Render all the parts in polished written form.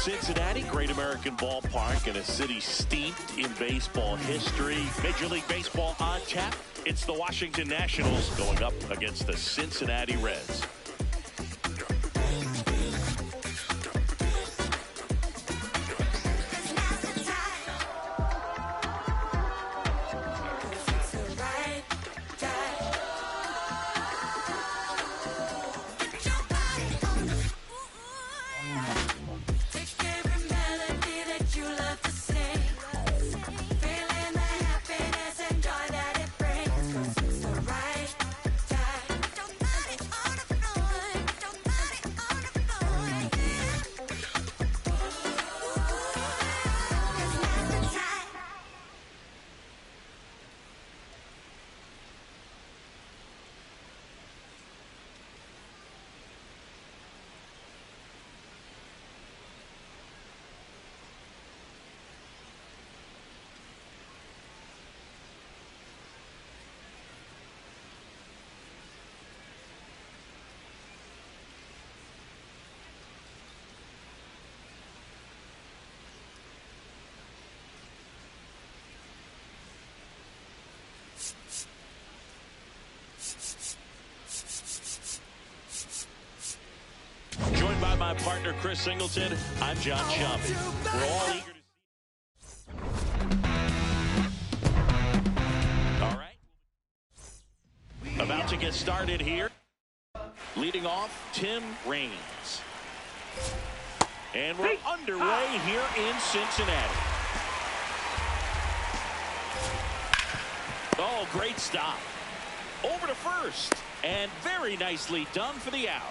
Cincinnati, great American ballpark in a city steeped in baseball history. Major League Baseball on tap. It's the Washington Nationals going up against the Cincinnati Reds. Joined by my partner, Chris Singleton, I'm John Shelby. We're all eager to see. All right. About to get started here. Leading off, Tim Raines. And we're underway here in Cincinnati. Oh, great stop. Over to first. And very nicely done for the out.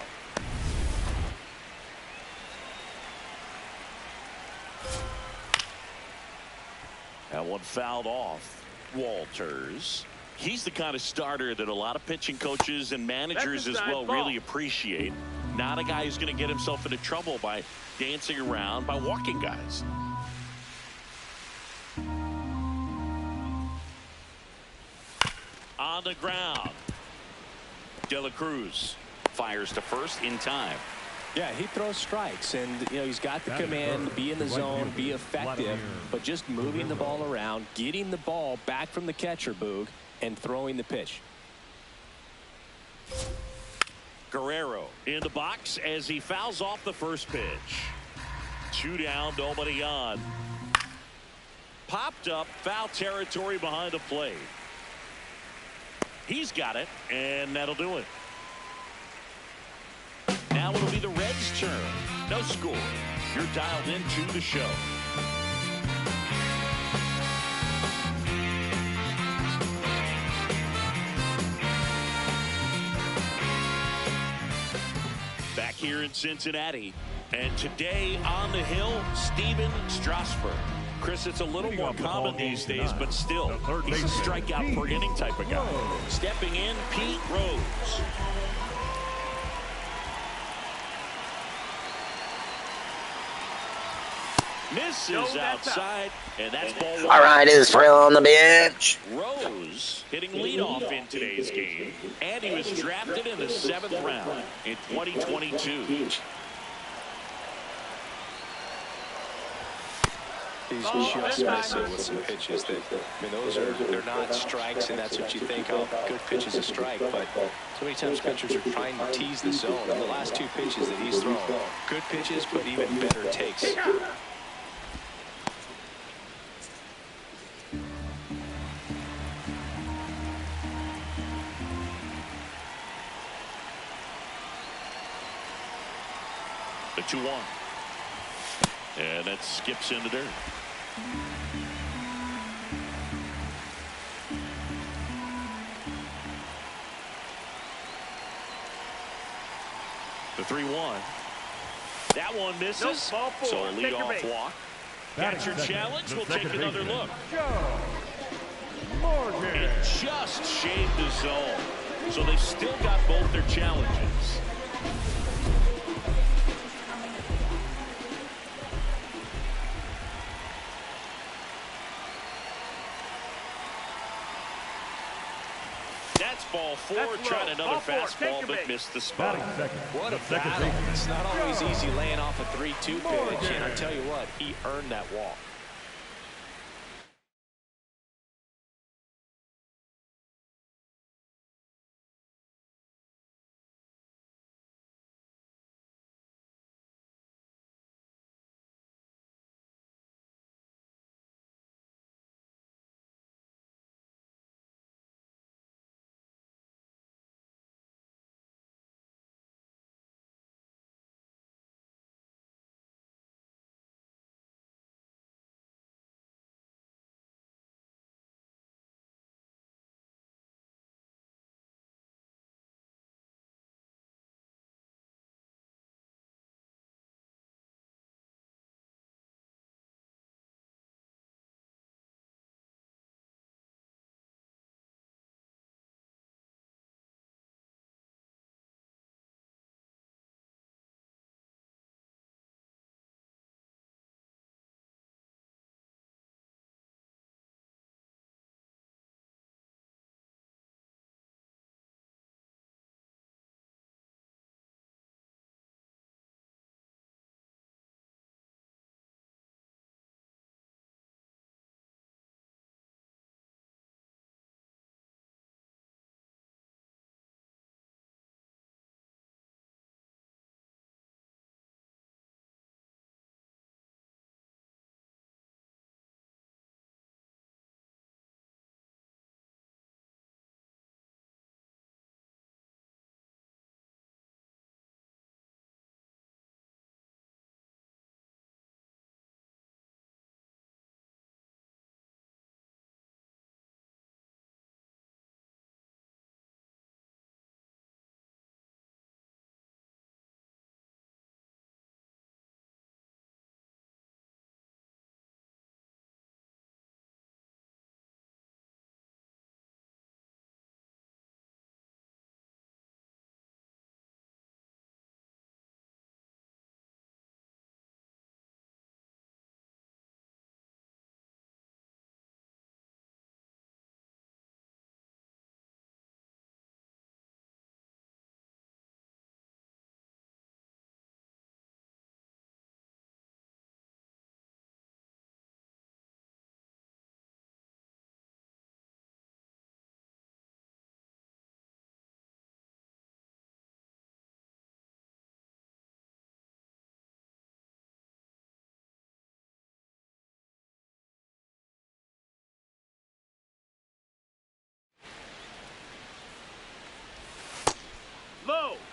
That one fouled off. Walters. He's the kind of starter that a lot of pitching coaches and managers as well really appreciate. Not a guy who's going to get himself into trouble by dancing around, by walking guys. On the ground. De La Cruz fires to first in time. Yeah, he throws strikes, and he's got the command, be in the zone, be effective, but just moving the ball around, getting the ball back from the catcher, Boog, and throwing the pitch. Guerrero in the box as he fouls off the first pitch. 2 down, nobody on. Popped up, foul territory behind the plate. He's got it, and that'll do it. Now it'll be the Reds' turn. No score. You're dialed into the show. Back here in Cincinnati. And today on the hill, Steven Strasburg. Chris, it's a little more common these days, but still, he's a strikeout per inning type of guy. Stepping in, Pete Rose. Misses outside, and that's ball one. All right, is Frill on the bench. Rose hitting leadoff in today's game, and he was drafted in the 7th round in 2022. He's just missing with some pitches that, they're not strikes, and that's what you think, oh, good pitch is a strike, but so many times pitchers are trying to tease the zone. And the last 2 pitches that he's thrown, good pitches, but even better takes. The 2-1. And that skips into dirt. The 3-1. That one misses. So a leadoff walk. Catcher challenge. We'll take another look. It just shaved the zone. So they've still got both their challenges. That's ball 4. Tried another fastball, but missed the spot. What a battle. It's not always easy laying off a 3-2 pitch, and I tell you what, he earned that walk.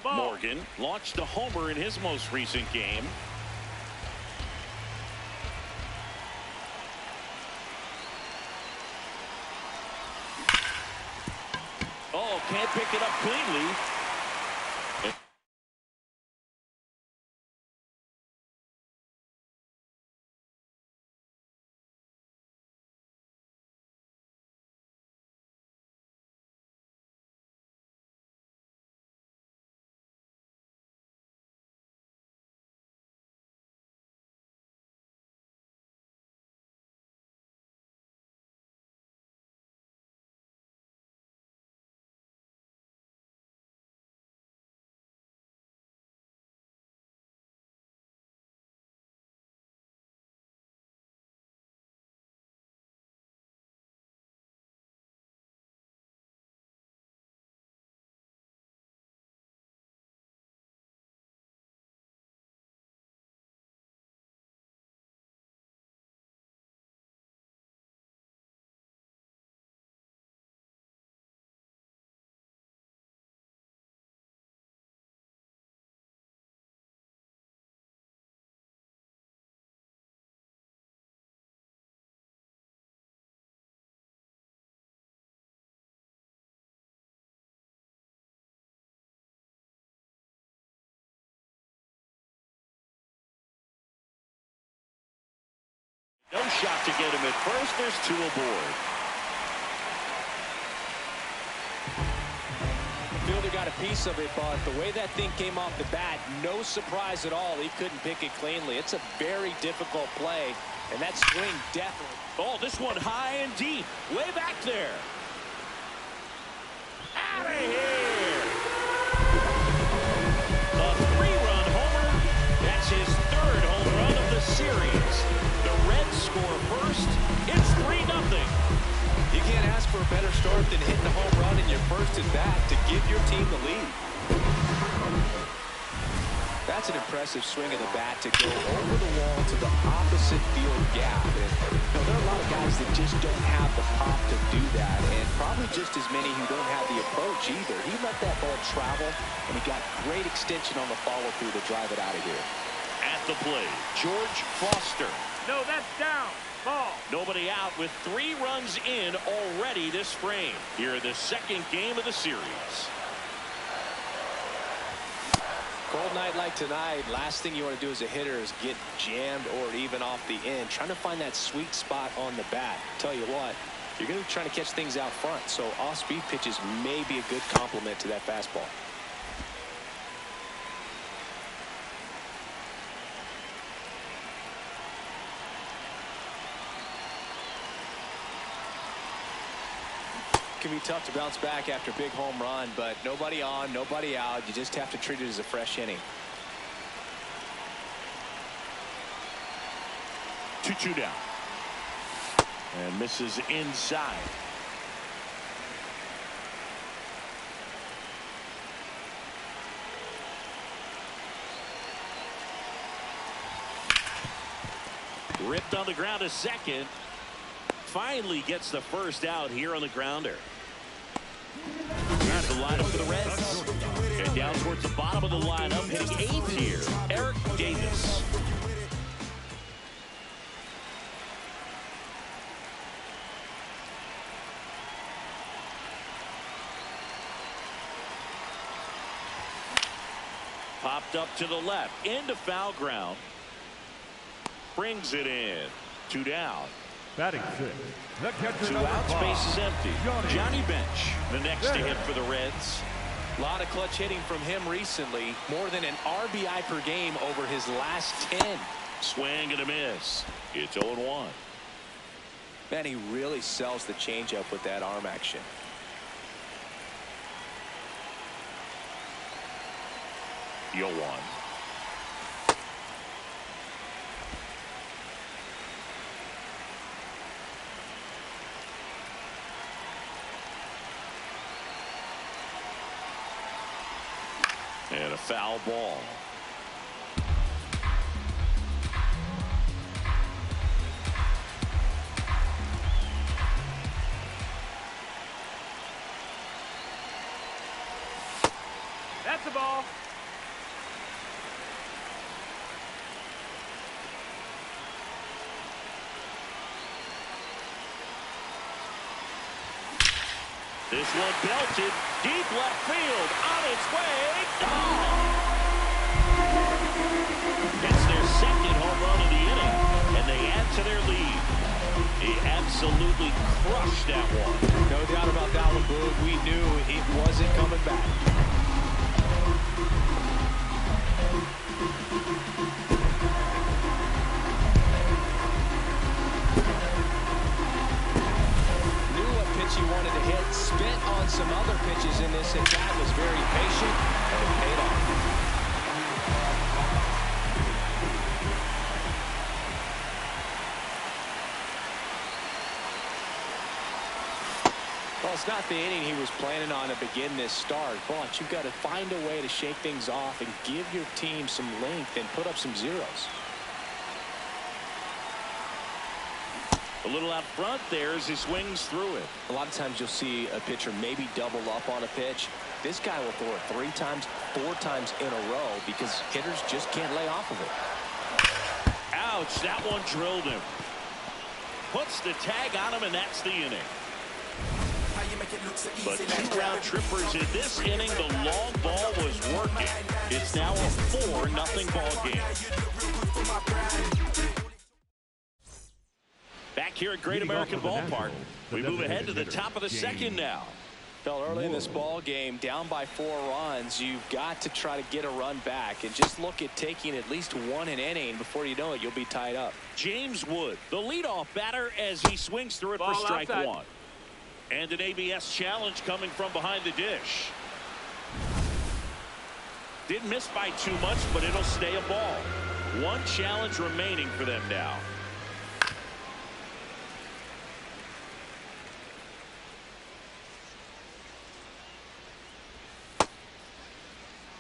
Morgan launched a homer in his most recent game. Oh, can't pick it up cleanly. No shot to get him at first. There's 2 aboard. The fielder got a piece of it, but the way that thing came off the bat, no surprise at all. He couldn't pick it cleanly. It's a very difficult play, and that swing definitely. Oh, this one high and deep, way back there. out of here. A 3-run homer. That's his 3rd home run of the series. The Reds score first. It's 3-0. You can't ask for a better start than hitting a home run in your first at bat to give your team the lead. That's an impressive swing of the bat to go over the wall to the opposite field gap. And, there are a lot of guys that just don't have the pop to do that, and probably just as many who don't have the approach either. He let that ball travel, and he got great extension on the follow-through to drive it out of here. At the plate, George Foster. No, that's down. Ball. Nobody out with 3 runs in already this frame. Here in the 2nd game of the series. Cold night like tonight, last thing you want to do as a hitter is get jammed or even off the end. Trying to find that sweet spot on the bat. Tell you what, you're going to be trying to catch things out front, so off-speed pitches may be a good complement to that fastball. Can be tough to bounce back after a big home run, but nobody on, nobody out. You just have to treat it as a fresh inning. 2-2 down. And misses inside. Ripped on the ground to second. Finally gets the first out here on the grounder. Here's the lineup for the Reds. And down towards the bottom of the lineup, hitting 8th here, Eric Davis. Popped up to the left, into foul ground. Brings it in. 2 down. Batting 6. The catcher, 2 outs, base is empty. Johnny Bench, the next to hit for the Reds. A lot of clutch hitting from him recently. More than an RBI per game over his last 10. Swing and a miss. It's 0-1. Man, he really sells the changeup with that arm action. Yo 1. And a foul ball. That's the ball. This one belted deep left field, on its way. Gone. It's their 2nd home run of the inning, and they add to their lead. He absolutely crushed that one. No doubt about that one, Boog. We knew it wasn't coming back. He wanted to hit, spent on some other pitches in this, and that was very patient, and it paid off. Well, it's not the inning he was planning on to begin this start, but you've got to find a way to shake things off and give your team some length and put up some zeros. A little out front there as he swings through it. A lot of times you'll see a pitcher maybe double up on a pitch. This guy will throw it 3 times, 4 times in a row because hitters just can't lay off of it. Ouch, that one drilled him. Puts the tag on him, and that's the inning. But 2 round trippers in this inning. The long ball was working. It's now a 4-0 ball game. Back here at Great American Ballpark, we move ahead to the top of the 2nd now. Fell early in this ball game, down by 4 runs. You've got to try to get a run back and just look at taking at least 1 an inning. Before you know it, you'll be tied up. James Wood, the leadoff batter, as he swings through it for strike 1. And an ABS challenge coming from behind the dish. Didn't miss by too much, but it'll stay a ball. One challenge remaining for them now.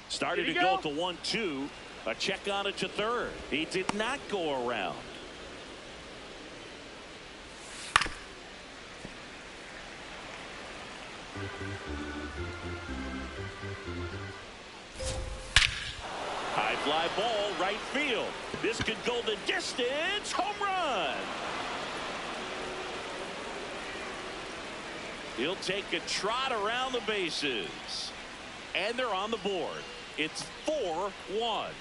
Started to go to 1-2. A check on it to third. He did not go around. High fly ball, right field. This could go the distance. Home run. He'll take a trot around the bases. And they're on the board. It's 4-1.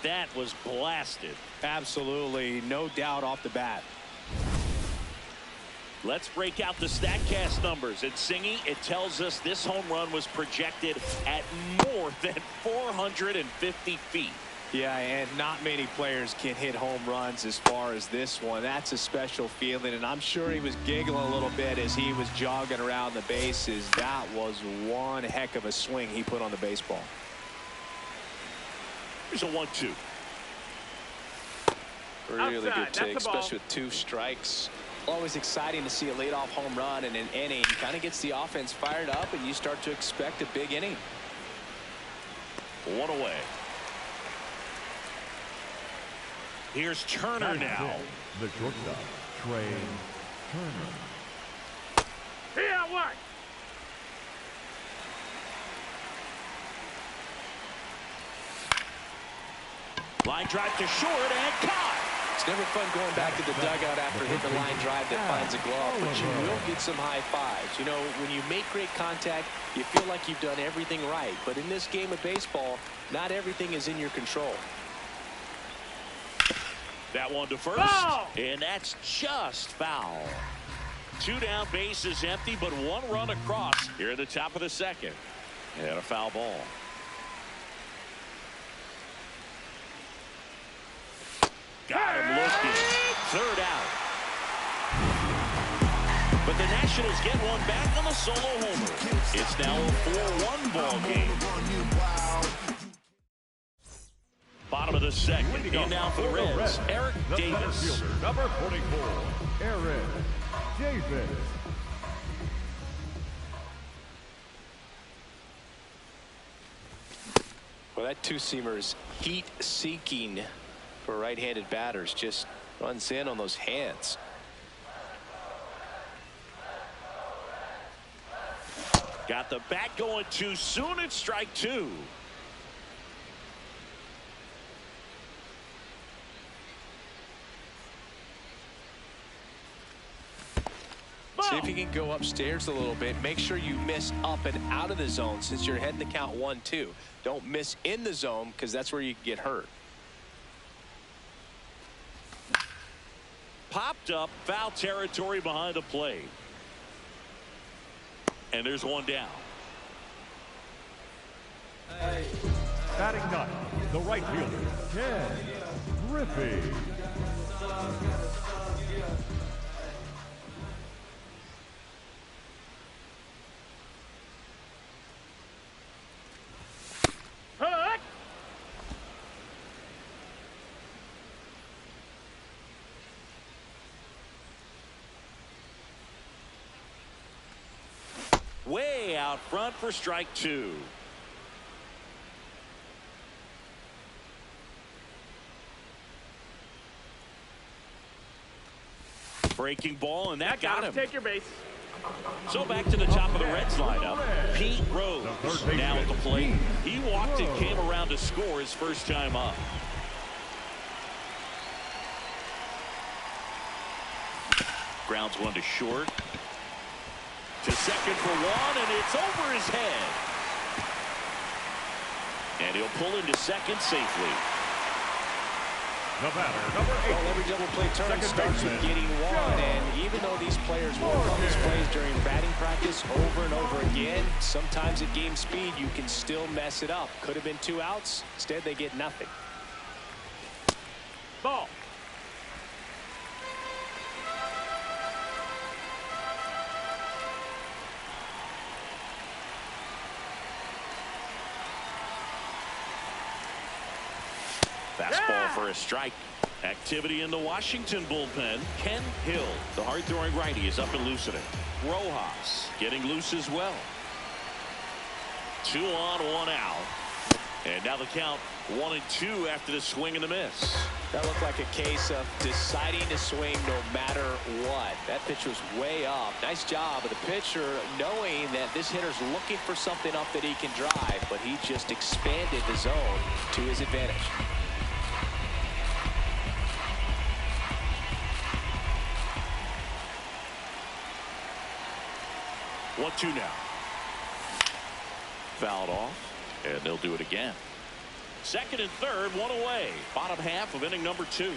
That was blasted. Absolutely, no doubt off the bat. Let's break out the StatCast numbers. It's Singy. It tells us this home run was projected at more than 450 feet. Yeah, and not many players can hit home runs as far as this one. That's a special feeling, and I'm sure he was giggling a little bit as he was jogging around the bases. That was one heck of a swing he put on the baseball. Here's a 1-2. Really good take, especially with 2 strikes. Always exciting to see a leadoff home run in an inning. Kind of gets the offense fired up, and you start to expect a big inning. 1 away. Here's Turner now. The shortstop, Trey Turner. What? Line drive to short and caught. It's never fun going back to the dugout after hitting the line drive that finds a glove, but you will get some high fives. You know, when you make great contact, you feel like you've done everything right. But in this game of baseball, not everything is in your control. That one to first, and that's just foul. 2 down, bases empty, but 1 run across here at the top of the second. And a foul ball. Got him looking. 3rd out. But the Nationals get one back on the solo homer. It's now a 4-1 ball game. Bottom of the second. In now for the Reds, Eric Davis. Number 44, Eric Davis. Well, that 2-seamer is heat-seeking for right-handed batters. Just runs in on those hands. Got the bat going too soon. It's strike 2. See if you can go upstairs a little bit. Make sure you miss up and out of the zone since you're heading to count 1-2. Don't miss in the zone because that's where you can get hurt. Popped up, foul territory behind the plate. And there's one down. Batting ninth, the right fielder, Ken Griffey. Way out front for strike 2. Breaking ball, and that got him. Take your base. So back to the top of the Reds lineup. Pete Rose now at the plate. He walked and came around to score his first time up. Grounds one to short. To second for 1, and it's over his head. And he'll pull into second safely. The batter, number 8. Well, every double play turn starts with getting 1, and even though these players work on these plays during batting practice over and over again, sometimes at game speed you can still mess it up. Could have been 2 outs. Instead, they get nothing. Ball. fastball for a strike. Activity in the Washington bullpen. Ken Hill, the hard-throwing righty, is up and loosening. Rojas getting loose as well. 2 on, 1 out. And now the count 1-2 after the swing and the miss. That looked like a case of deciding to swing no matter what. That pitch was way up. Nice job of the pitcher knowing that this hitter's looking for something up that he can drive, but he just expanded the zone to his advantage. 1-2 now. Fouled off, and they'll do it again. Second and third, 1 away. Bottom half of inning number 2.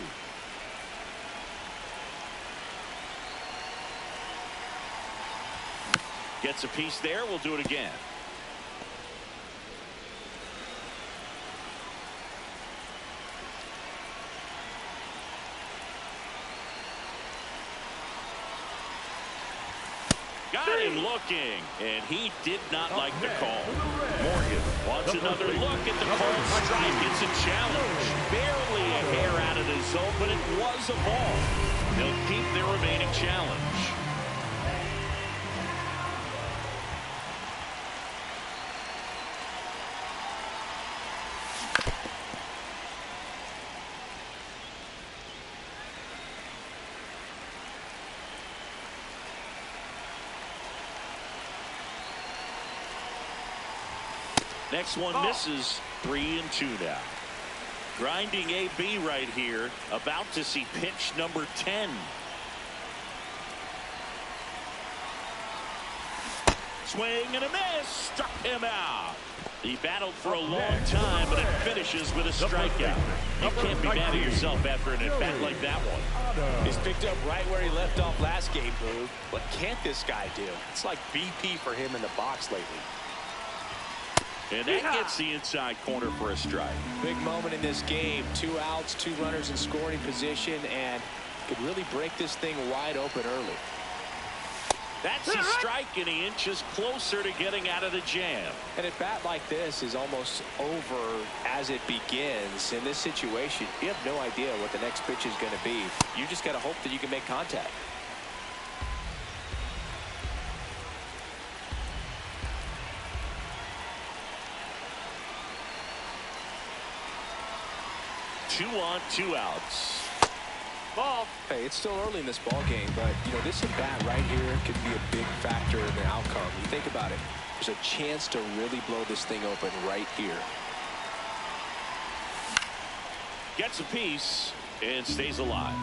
Gets a piece there. We'll do it again. Got him looking, and he did not like the call. Morgan wants another look at the called strike. It's a challenge. Barely a hair out of the zone, but it was a ball. They'll keep their remaining challenge. Next one misses. 3-2 now. Grinding AB right here. About to see pitch number 10. Swing and a miss. Struck him out. He battled for a long time, but it finishes with a strikeout. You can't be mad at yourself after an at-bat like that one. He's picked up right where he left off last game, Boog. What can't this guy do? It's like BP for him in the box lately. And that gets the inside corner for a strike. Big moment in this game. 2 outs, 2 runners in scoring position, and could really break this thing wide open early. That's a strike, and he inches closer to getting out of the jam. And a bat like this is almost over as it begins. In this situation, you have no idea what the next pitch is going to be. You just got to hope that you can make contact. Two on, 2 outs. Ball. Hey, it's still early in this ball game, but you know this at bat right here could be a big factor in the outcome. You think about it. There's a chance to really blow this thing open right here. Gets a piece and stays alive.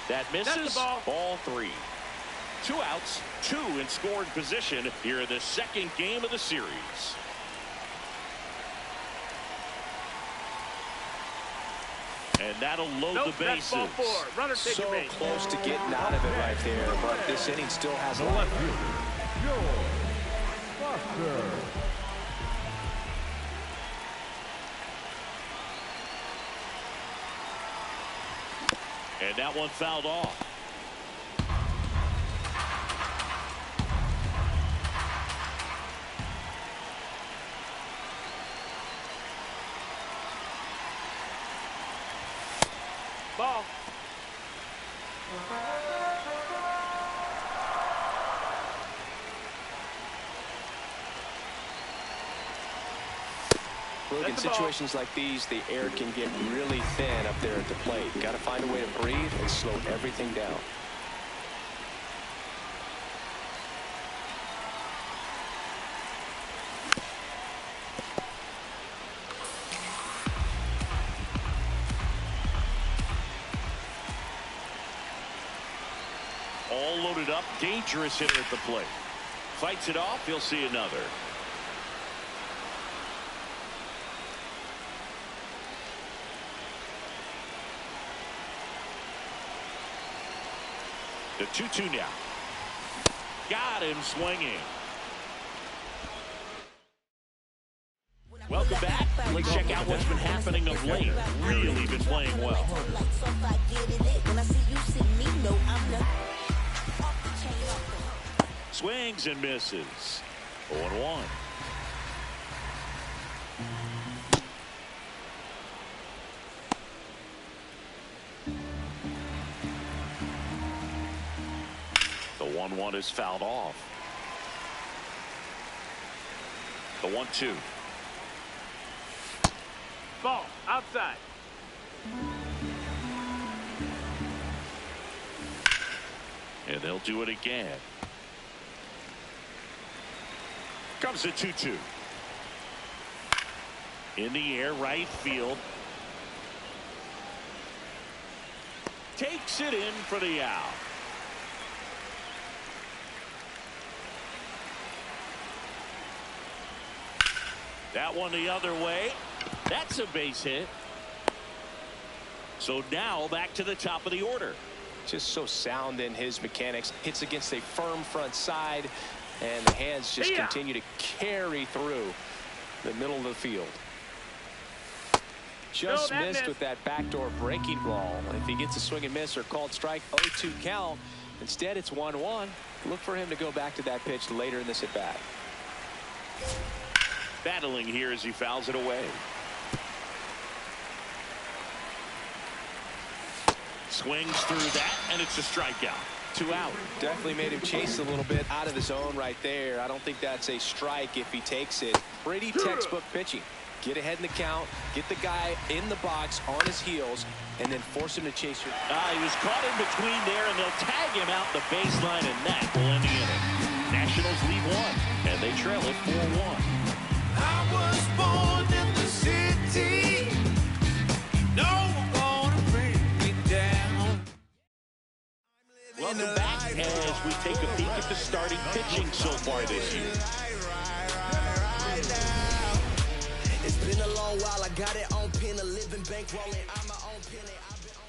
That misses. Ball 3. 2 outs, 2 in scoring position here in the second game of the series. And that'll load the bases. So close to getting out of it right there, but this inning still has a lot. And that one fouled off. Ball. Look, in situations like these, the air can get really thin up there at the plate. Got to find a way to breathe and slow everything down. All loaded up. Dangerous hitter at the plate. Fights it off. He'll see another. The 2-2 now. Got him swinging. Welcome back. Let's check out what's been happening of late. Really been playing well. Swings and misses. 0-1. The 1-1 is fouled off. The 1-2. Ball outside. And they'll do it again. Comes a 2-2. In the air, right field. Takes it in for the out. That one the other way. That's a base hit. So now back to the top of the order. Just so sound in his mechanics. Hits against a firm front side, and the hands just continue to carry through the middle of the field. Just missed with that backdoor breaking ball. If he gets a swing and miss or called strike, 0-2 count. Instead, it's 1-1. Look for him to go back to that pitch later in this at bat. Battling here as he fouls it away. Swings through that, and it's a strikeout. 2 out. Definitely made him chase a little bit out of the zone right there. I don't think that's a strike if he takes it. Pretty textbook pitching. Get ahead in the count, get the guy in the box on his heels, and then force him to chase your... He was caught in between there, and they'll tag him out the baseline, and that will end the inning. Nationals lead 1, and they trail it 4-1. I was born in the city. No one gonna bring me down. Welcome back as we take a peek at the starting pitching so far this year. It's been a long while. I got it on pin, a living bankrolling. I'm my own penny. I've been on.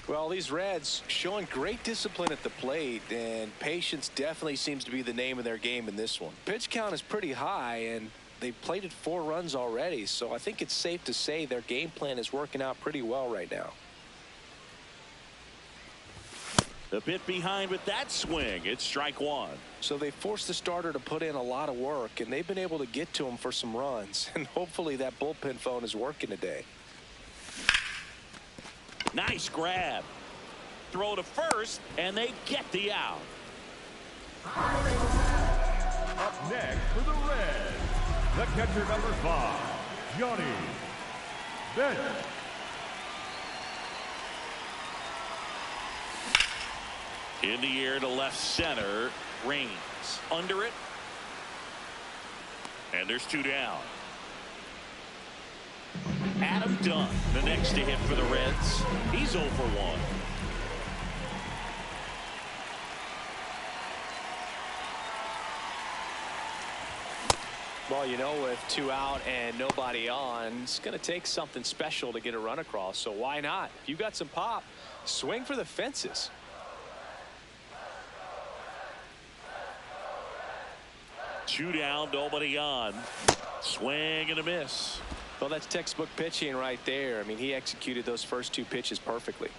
Well, these Reds showing great discipline at the plate, and patience definitely seems to be the name of their game in this one. Pitch count is pretty high, and they've plated 4 runs already, so I think it's safe to say their game plan is working out pretty well right now. A bit behind with that swing. It's strike 1. So they forced the starter to put in a lot of work, and they've been able to get to him for some runs, and hopefully that bullpen phone is working today. Nice grab. Throw to first, and they get the out. Up next for the Reds, the catcher number 5, Johnny Bench. In the air to left center. Rains under it. And there's 2 down. Adam Dunn, the next to hit for the Reds. He's 0 for 1. Well, you know, with 2 out and nobody on, it's going to take something special to get a run across. So why not? If you got some pop, swing for the fences. Two down, nobody on. Swing and a miss. Well, that's textbook pitching right there. I mean, he executed those first 2 pitches perfectly.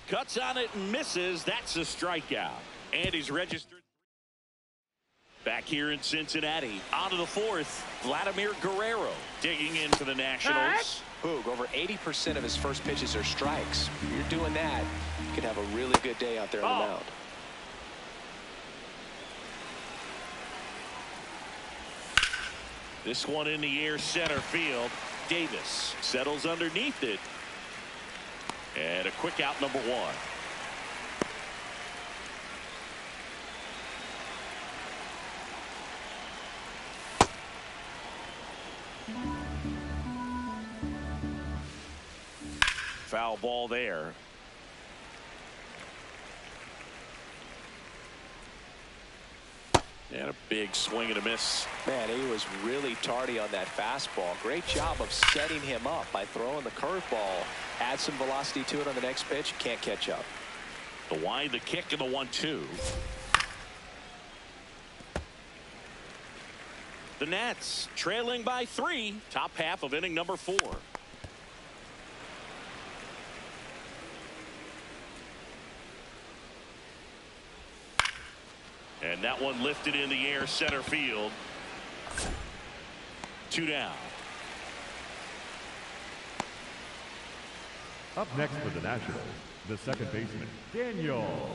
Cuts on it and misses. That's a strikeout. And he's registered. Back here in Cincinnati. On to the 4th. Vladimir Guerrero digging in for the Nationals. Boog, over 80% of his first pitches are strikes. If you're doing that, you could have a really good day out there on the mound. This one in the air center field. Davis settles underneath it. And a quick out, number 1. Foul ball there. And a big swing and a miss. Man, he was really tardy on that fastball. Great job of setting him up by throwing the curveball. Add some velocity to it on the next pitch. Can't catch up. The wind, the kick, and the 1-2. The Nats trailing by 3, top half of inning number 4. And that one lifted in the air, center field. 2 down. Up next for the Nationals, the second baseman,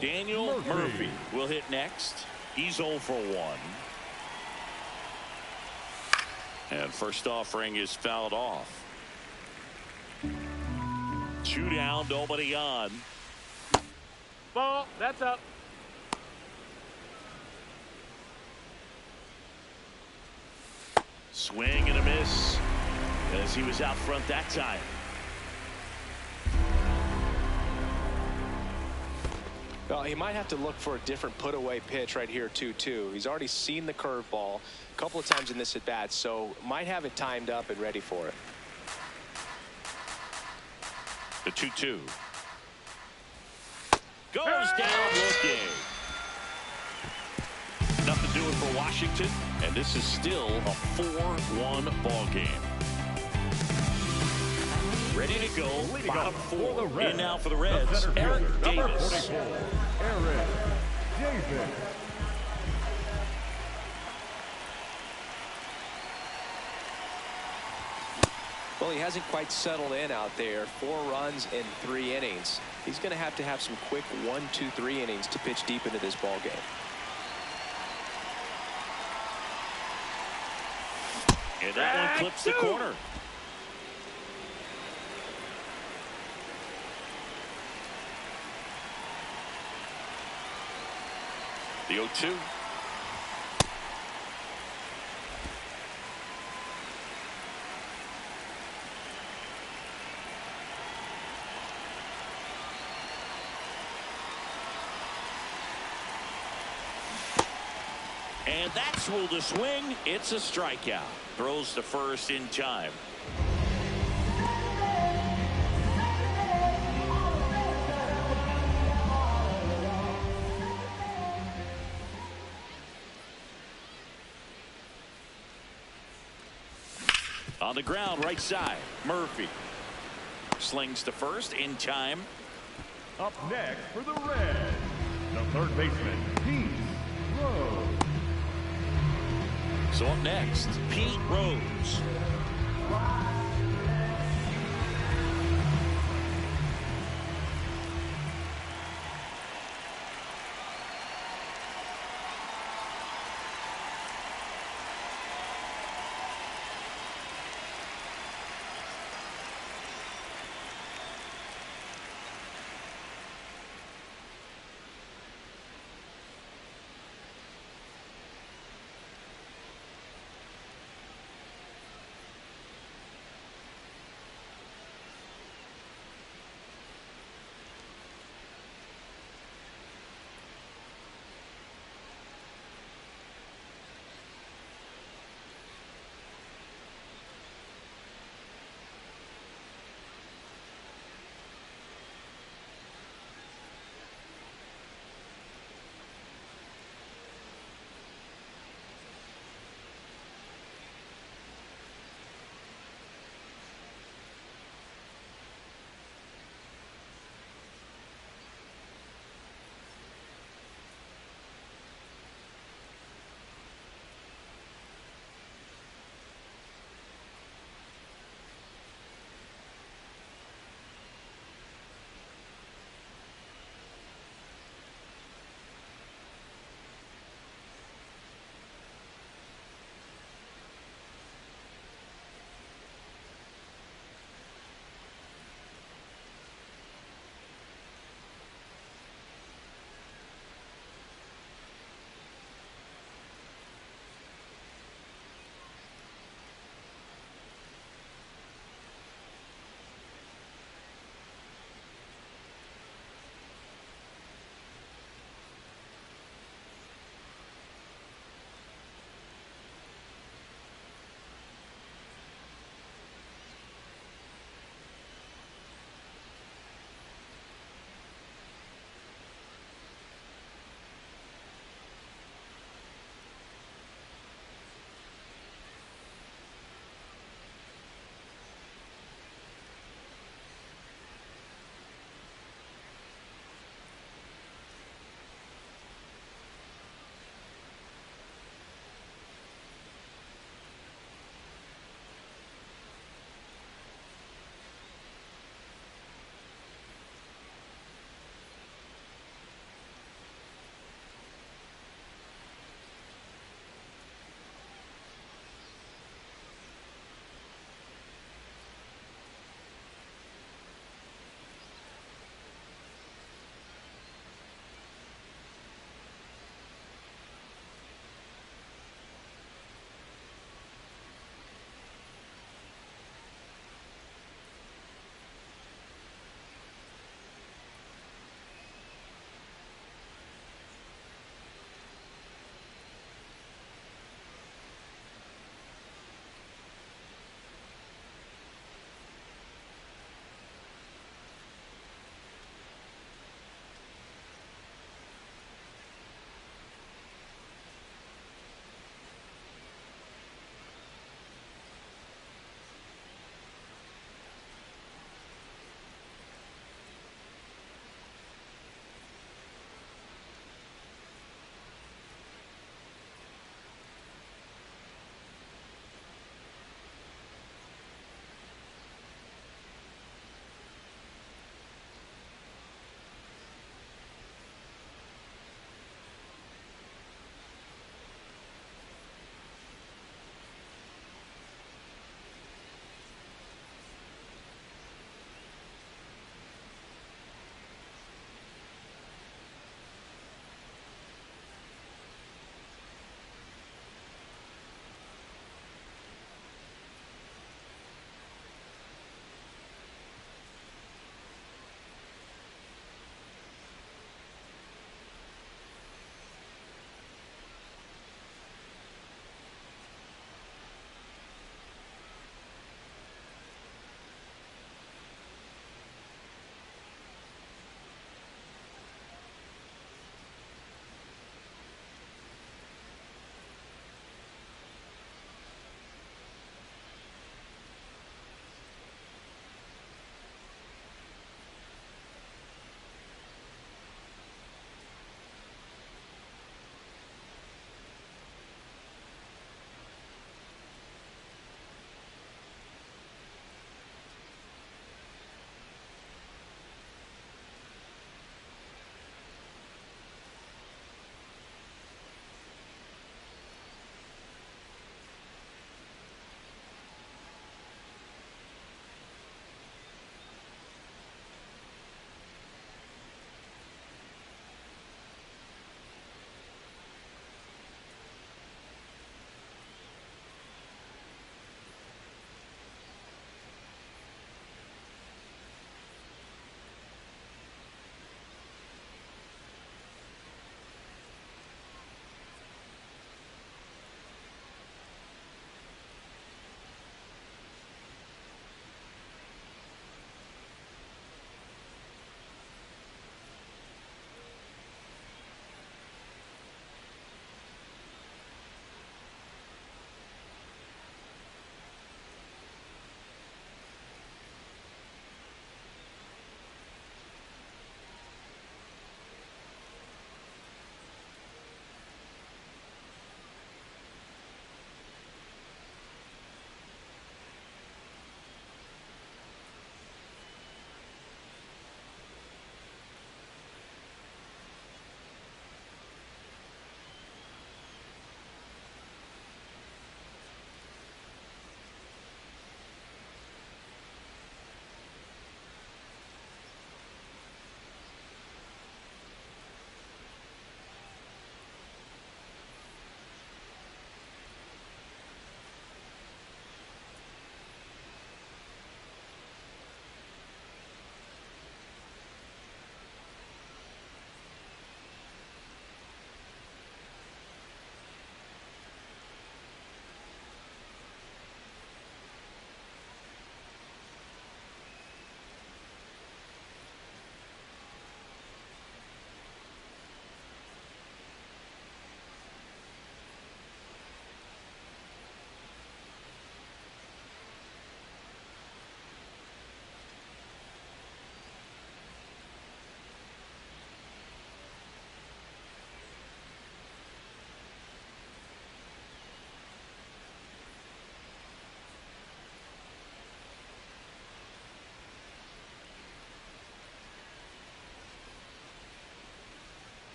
Daniel Murphy will hit next. He's 0 for 1. And first offering is fouled off. 2 down, nobody on. Ball, that's up. Swing and a miss as he was out front that time. Well, he might have to look for a different put-away pitch right here, 2-2. He's already seen the curveball a couple of times in this at-bat, so might have it timed up and ready for it. The 2-2. Goes down looking. Nothing doing for Washington, and this is still a 4-1 ball game. Ready to go. Bottom 4. In now for the Reds, Eric Davis. Eric Davis. Well, he hasn't quite settled in out there. 4 runs in 3 innings. He's going to have some quick 1, 2, 3 innings to pitch deep into this ball game. And that one clips the corner. The 0-2. And that's ruled a swing. It's a strikeout. Throws to first in time. On the ground, right side, Murphy slings to first in time. Up next for the Reds, the third baseman, Pete Rose. So up next, Pete Rose.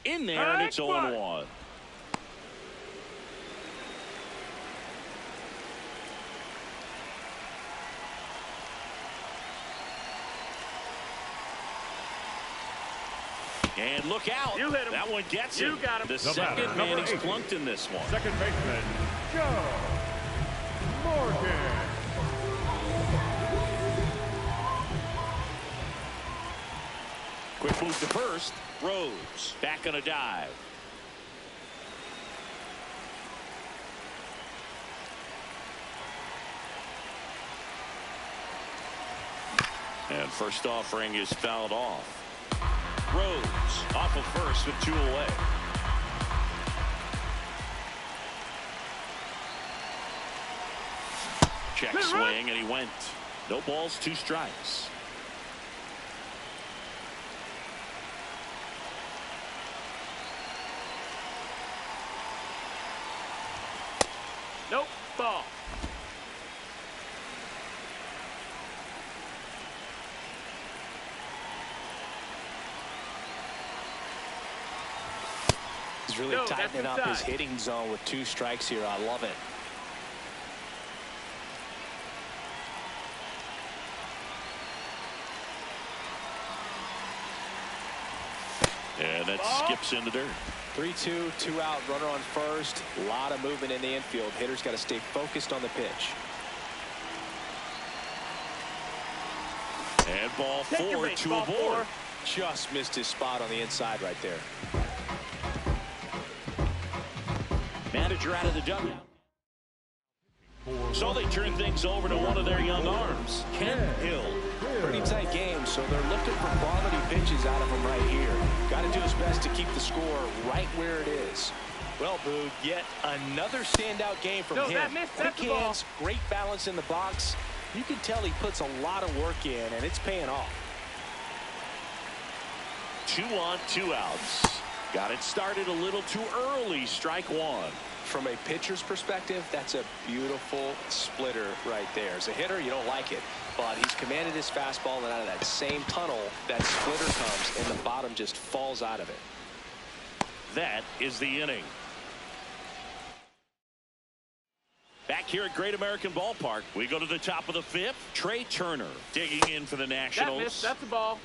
in there, and it's 0-1. And look out. You hit him. That one gets him. You got him. The second man he's plunked in this one. Second baseman, Joe Morgan. Quick move to first. Rose back on a dive. And first offering is fouled off. Rose off of first with 2 away. Check swing, and he went. No balls, 2 strikes. Nope. Ball. He's really tightening up his hitting zone with 2 strikes here. I love it. And that skips in the dirt. 3-2, 2 out, runner on first. A lot of movement in the infield. Hitter's got to stay focused on the pitch. And ball 4, 2 aboard. Just missed his spot on the inside right there. Manager out of the dugout. So they turn things over to one of their young arms, Ken Hill. Pretty tight game, so they're looking for quality pitches out of him right here. Got to do his best to keep the score right where it is. Well, Boog, yet another standout game from him. That missed. Quick hands, great balance in the box. You can tell he puts a lot of work in, and it's paying off. 2 on, 2 outs. Got it started a little too early. Strike 1. From a pitcher's perspective, that's a beautiful splitter right there. As a hitter, you don't like it, but he's commanded his fastball, and out of that same tunnel, that splitter comes, and the bottom just falls out of it. That is the inning. Back here at Great American Ballpark, we go to the top of the 5th. Trey Turner digging in for the Nationals. That missed. That's the ball.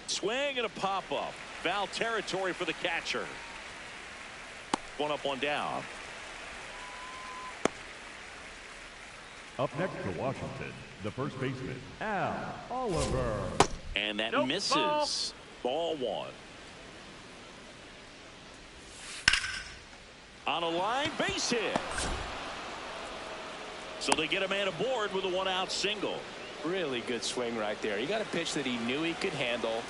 Swing and a pop-up. Foul territory for the catcher. 1 up, 1 down. Up next for Washington, the first baseman, Al Oliver. And that misses. Ball 1. On a line, base hit. So they get a man aboard with a 1-out single. Really good swing right there. He got a pitch that he knew he could handle,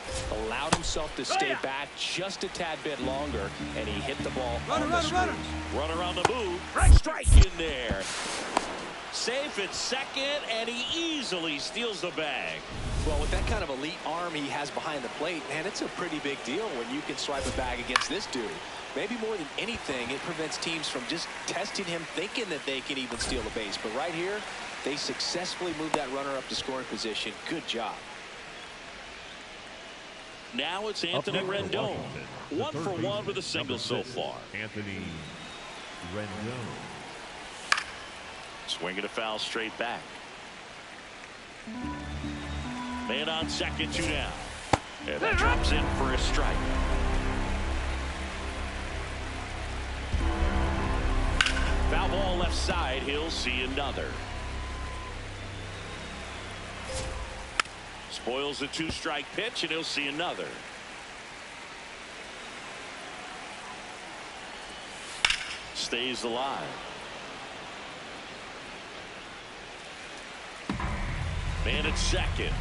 allowed himself to stay back just a tad bit longer, and he hit the ball on the screws. Runner on the move. Strike in there. Safe at second, and he easily steals the bag. Well, with that kind of elite arm he has behind the plate, man, it's a pretty big deal when you can swipe a bag against this dude. Maybe more than anything, it prevents teams from just testing him, thinking that they can even steal the base. But right here, they successfully moved that runner up to scoring position. Good job. Now it's Anthony Rendon. 1 for 1 with a single so far. Anthony Rendon. Swinging a foul straight back. Man on second, 2 down. And that drops in for a strike. Foul ball left side. He'll see another. Spoils the 2-strike pitch, and he'll see another. Stays alive. Man at second.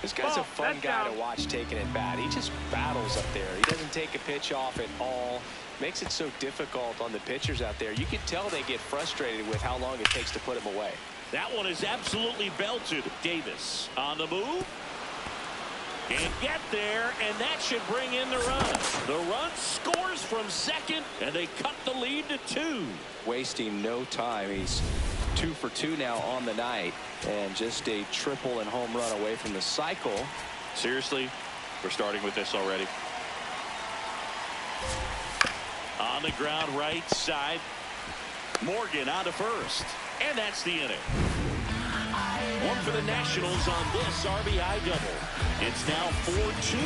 This guy's a fun guy to watch taking it bat. He just battles up there. He doesn't take a pitch off at all. Makes it so difficult on the pitchers out there. You can tell they get frustrated with how long it takes to put him away. That one is absolutely belted. Davis on the move. Can't get there, and that should bring in the run. The run scores from second, and they cut the lead to 2. Wasting no time. He's 2 for 2 now on the night, and just a triple and home run away from the cycle Seriously, we're starting with this already. On the ground, right side. Morgan on to first. And that's the inning. One for the Nationals on this RBI double. It's now 4-2.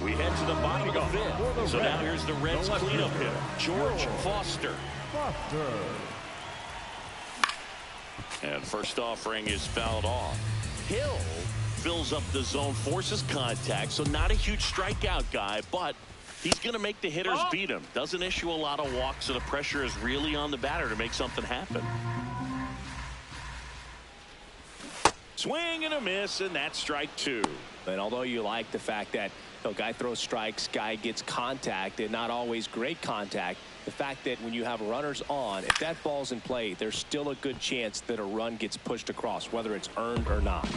We head to the bottom of the fifth. So now here's the Reds cleanup hitter, George Foster. And first offering is fouled off. Hill fills up the zone, forces contact, so not a huge strikeout guy, but he's going to make the hitters beat him. Doesn't issue a lot of walks, so the pressure is really on the batter to make something happen. Swing and a miss, and that's strike two. And although you like the fact that guy throws strikes, guy gets contact, and not always great contact, the fact that when you have runners on, if that ball's in play, there's still a good chance that a run gets pushed across, whether it's earned or not.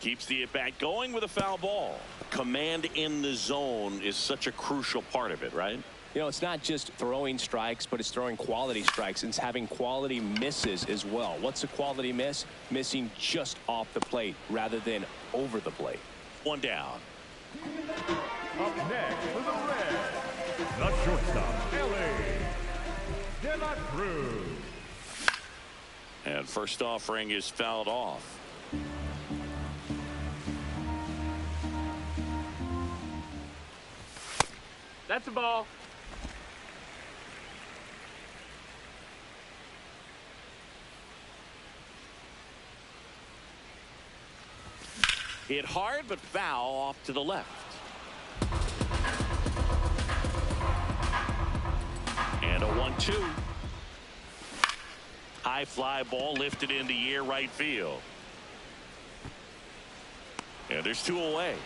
Keeps the at-bat going with a foul ball. Command in the zone is such a crucial part of it, right? You know, it's not just throwing strikes, but it's throwing quality strikes, and it's having quality misses as well. What's a quality miss? Missing just off the plate rather than over the plate. One down. Up next for the Reds, the shortstop, De La Cruz. And first offering is fouled off. That's a ball. Hit hard, but foul off to the left. And a 1-2. High fly ball lifted in the air, right field. And there's two away.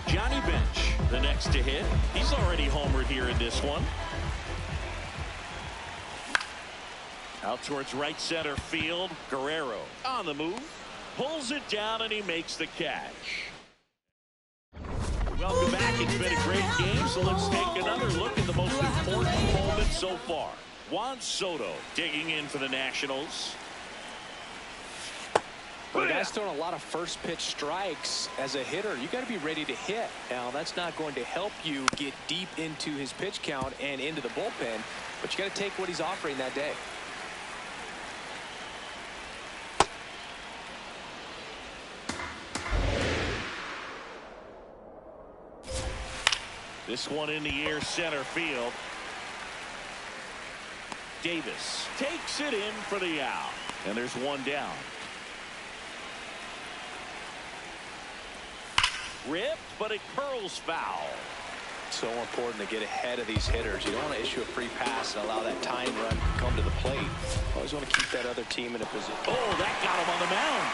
Johnny Bench, the next to hit. He's already homered here in this one. Out towards right center field. Guerrero on the move. Pulls it down, and he makes the catch. Welcome back. It's been a great game, so let's take another look at the most important moment so far. Juan Soto digging in for the Nationals. Well, the guy's throwing a lot of first pitch strikes. As a hitter, you got to be ready to hit. Now, that's not going to help you get deep into his pitch count and into the bullpen, but you got to take what he's offering that day. This one in the air, center field. Davis takes it in for the out. And there's one down. Ripped, but it curls foul. So important to get ahead of these hitters. You don't want to issue a free pass and allow that time run to come to the plate. You always want to keep that other team in a position. Oh, that got him on the mound.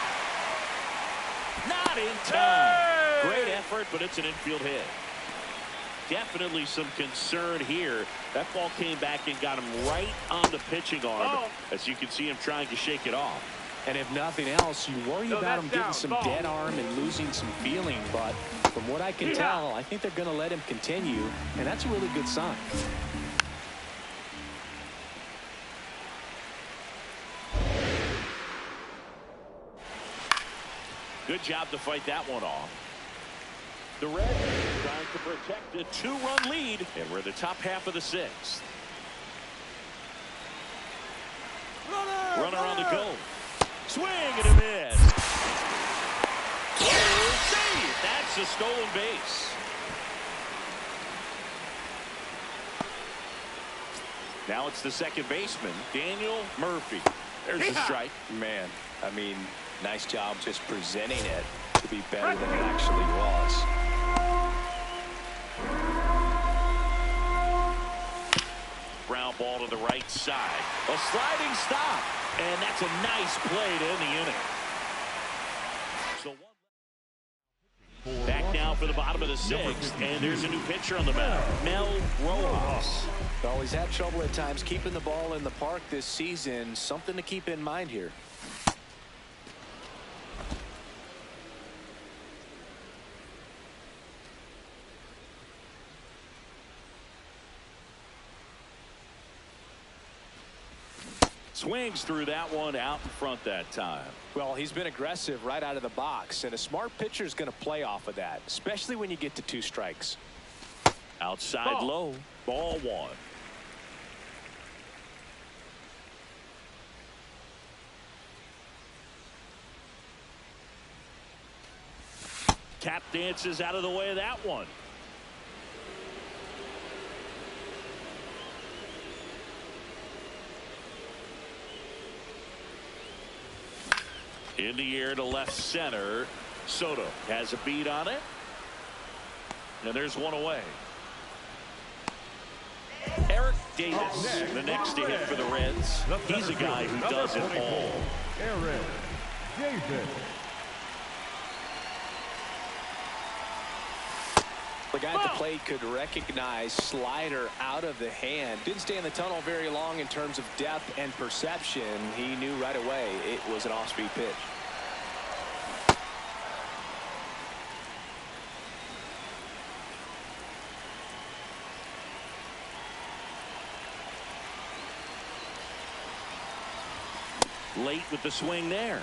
Not in time. Great effort, but it's an infield hit. Definitely some concern here. That ball came back and got him right on the pitching arm. As you can see him trying to shake it off. And if nothing else, you worry about him getting some dead arm and losing some feeling. But from what I can tell, I think they're going to let him continue, and that's a really good sign. Good job to fight that one off. The Reds trying to protect a two-run lead, and we're the top half of the sixth. Runner on the go. Swing and a miss. Save. That's a stolen base. Now it's the second baseman, Daniel Murphy. There's a strike. Man, I mean, nice job just presenting it to be better than it actually was. Ground ball to the right side. A sliding stop. And that's a nice play to end the inning. So back now for the bottom of the sixth. And there's a new pitcher on the mound, Mel Rojas. Well, he's had trouble at times keeping the ball in the park this season. Something to keep in mind here. Swings through that one out in front that time. Well, he's been aggressive right out of the box, and a smart pitcher is going to play off of that, especially when you get to 2 strikes. Outside low, ball 1. Tap dances out of the way of that one. In the air to left center. Soto has a beat on it. And there's one away. Eric Davis, the next to hit for the Reds. He's a guy who does it all. Eric Davis. The guy at the plate could recognize slider out of the hand. Didn't stay in the tunnel very long in terms of depth and perception. He knew right away it was an off-speed pitch. Late with the swing there.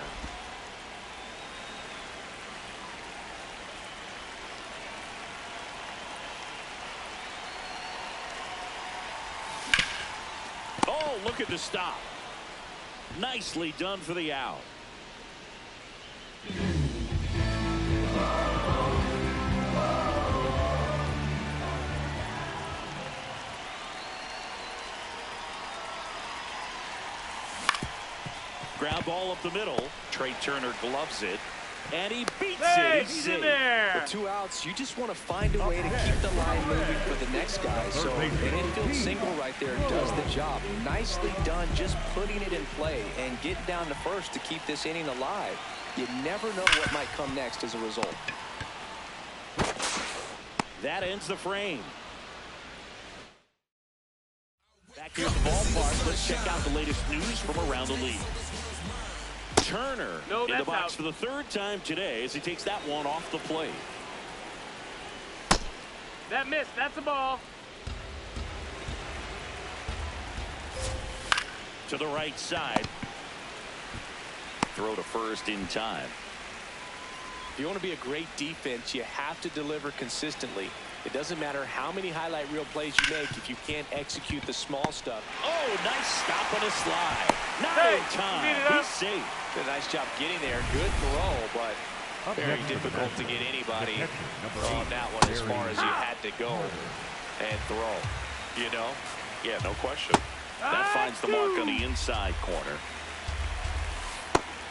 Oh, look at the stop. Nicely done for the out. Ground ball up the middle. Trey Turner gloves it. And he beats it. He's in there. With 2 outs, you just want to find a way to keep the line moving for the next guy. So an infield single right there does the job. Nicely done, just putting it in play and getting down to first to keep this inning alive. You never know what might come next as a result. That ends the frame. Back here at the ballpark, let's check out the latest news from around the league. Turner in the box for the 3rd time today as he takes that one off the plate. That missed. That's a ball. To the right side. Throw to first in time. If you want to be a great defense, you have to deliver consistently. It doesn't matter how many highlight reel plays you make if you can't execute the small stuff. Oh, nice stop on a slide. Not in time. He's safe. Did a nice job getting there. Good throw, but very difficult to get anybody on that one as far as you had to go and throw. You know? Yeah, no question. That finds the mark on the inside corner.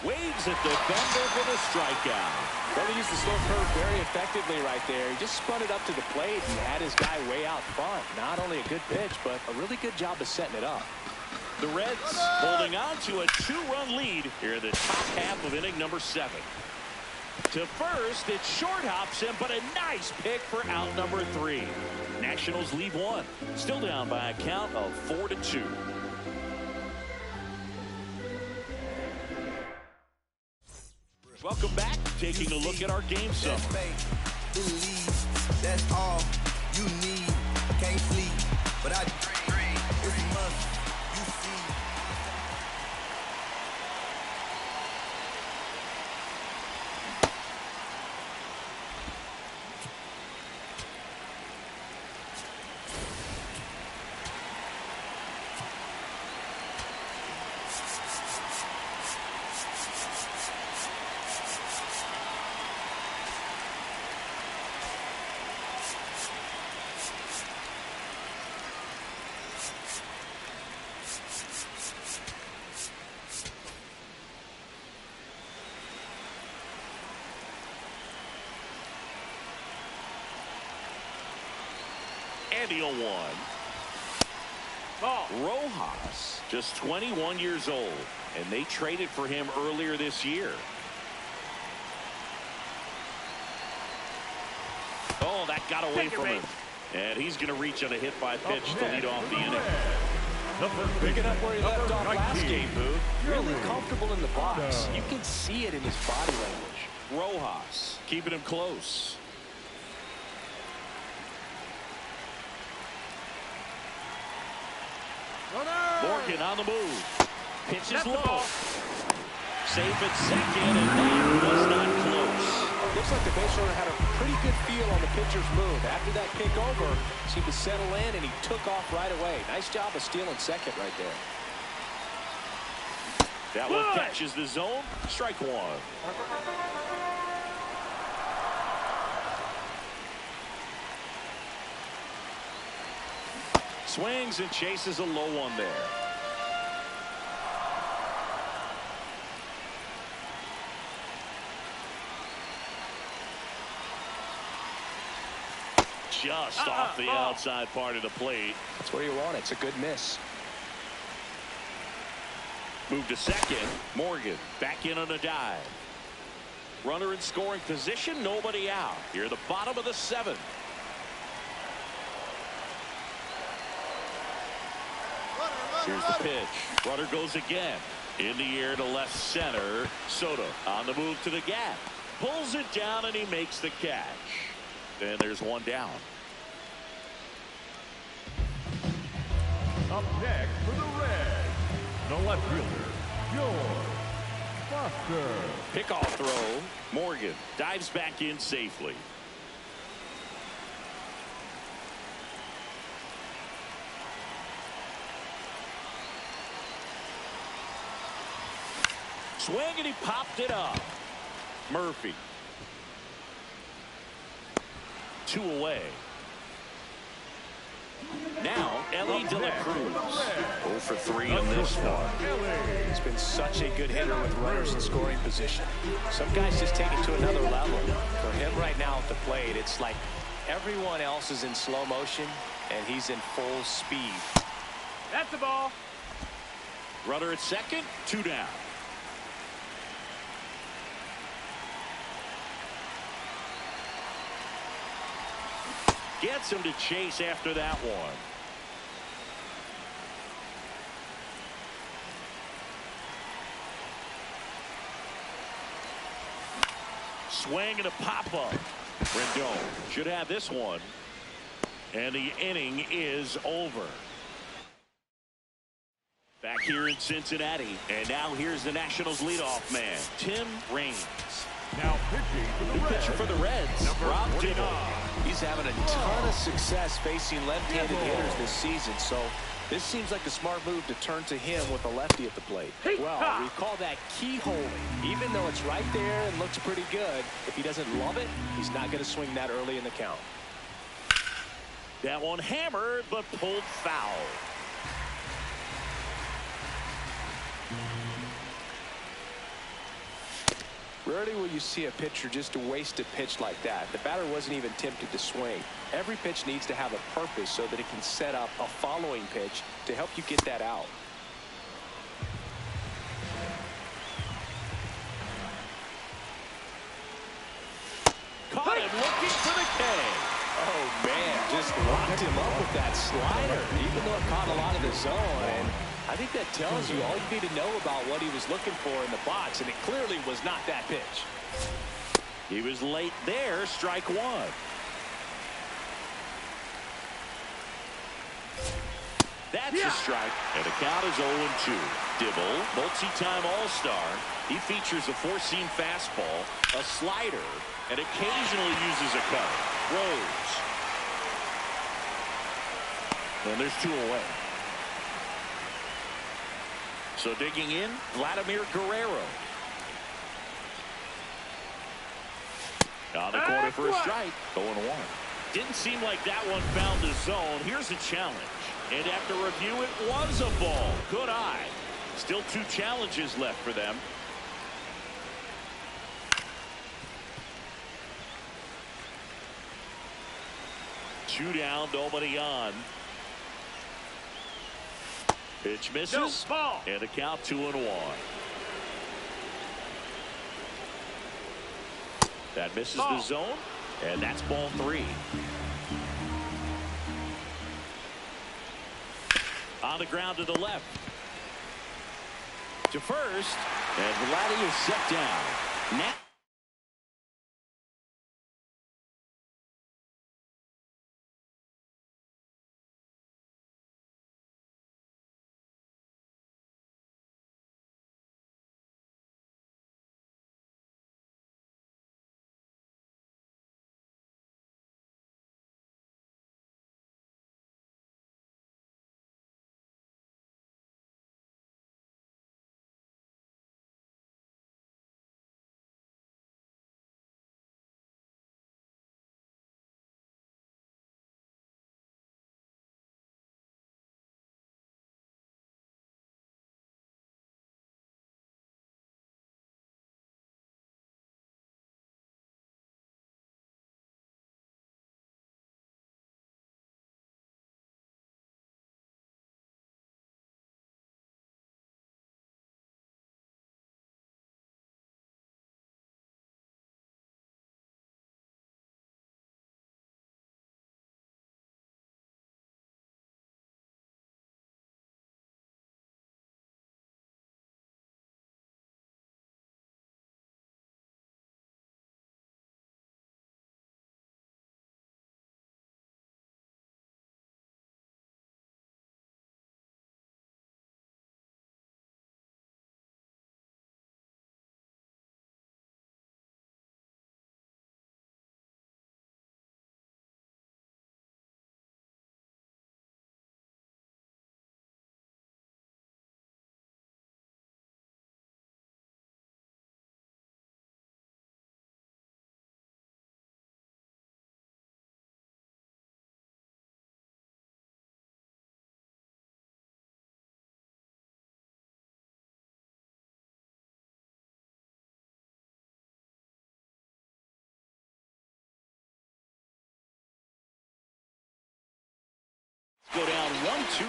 Waves at the bender for the strikeout. Well, he used the slow curve very effectively right there. He just spun it up to the plate and had his guy way out front. Not only a good pitch, but a really good job of setting it up. The Reds holding on to a 2-run lead here in the top half of inning number 7. To first, it short hops him, but a nice pick for out number 3. Nationals lead 1. Still down by a count of 4-2. Welcome back. Taking a look at our game summary. That's all you need. Can't sleep, but I dream. It's a must. You see. And the 0-1. Ball. Rojas, just 21 years old, and they traded for him earlier this year. Oh, that got away from him. And he's going to reach on a hit by pitch to lead off the inning. Picking up where he left off last game, Boo. Really comfortable in the box. You can see it in his body language. Rojas keeping him close. Morgan on the move. Pitch is That's the low. ball. Safe at second, and that was not close. Looks like the base runner had a pretty good feel on the pitcher's move. After that pick over, seemed to settle in, and he took off right away. Nice job of stealing second right there. That one catches the zone. Strike one. Swings and chases a low one there. Just off the outside part of the plate. That's where you want it. It's a good miss. Move to second. Morgan back in on a dive. Runner in scoring position. Nobody out. Here the bottom of the seventh. Here's the pitch. Runner goes again. In the air to left center. Soto on the move to the gap. Pulls it down and he makes the catch. And there's one down. Up next for the Reds, the left fielder, George Foster. Pickoff throw. Morgan dives back in safely. Swing and he popped it up. Murphy. 2 away. Now Ellie De La Cruz. 0 for 3 on this one. He's been such a good hitter with runners in scoring position. Some guys just take it to another level. For him right now at the plate, it's like everyone else is in slow motion and he's in full speed. That's the ball. Runner at second. 2 down. Gets him to chase after that one. Swing and a pop-up. Rendon should have this one. And the inning is over. Back here in Cincinnati. And now here's the Nationals leadoff man, Tim Raines. Now pitching for the Reds, Pitcher for the Reds, Rob Dibble. He's having a ton of success facing left-handed hitters this season, so this seems like a smart move to turn to him with a lefty at the plate. Well, we call that keyholing. Even though it's right there and looks pretty good, if he doesn't love it, he's not going to swing that early in the count. That one hammered, but pulled foul. Rarely will you see a pitcher just waste a pitch like that. The batter wasn't even tempted to swing. Every pitch needs to have a purpose so that it can set up a following pitch to help you get that out. Caught him looking for the K. Oh, man, just locked him up with that slider, even though it caught a lot of the zone. And I think that tells you all you need to know about what he was looking for in the box, and it clearly was not that pitch. He was late there. Strike one. That's a strike, and the count is 0-2. Dibble, multi-time All-Star. He features a four-seam fastball, a slider, and occasionally uses a cutter. Rose. And there's 2 away. So digging in, Vladimir Guerrero. On the corner for a strike. 0-1. Didn't seem like that one found the zone. Here's a challenge. And after review, it was a ball. Good eye. Still 2 challenges left for them. Two down, nobody on. Pitch misses. No, ball. And a count 2-1. That misses the zone. And that's ball 3. On the ground to the left. To first. And Vladdy is set down. Now go down 1-2.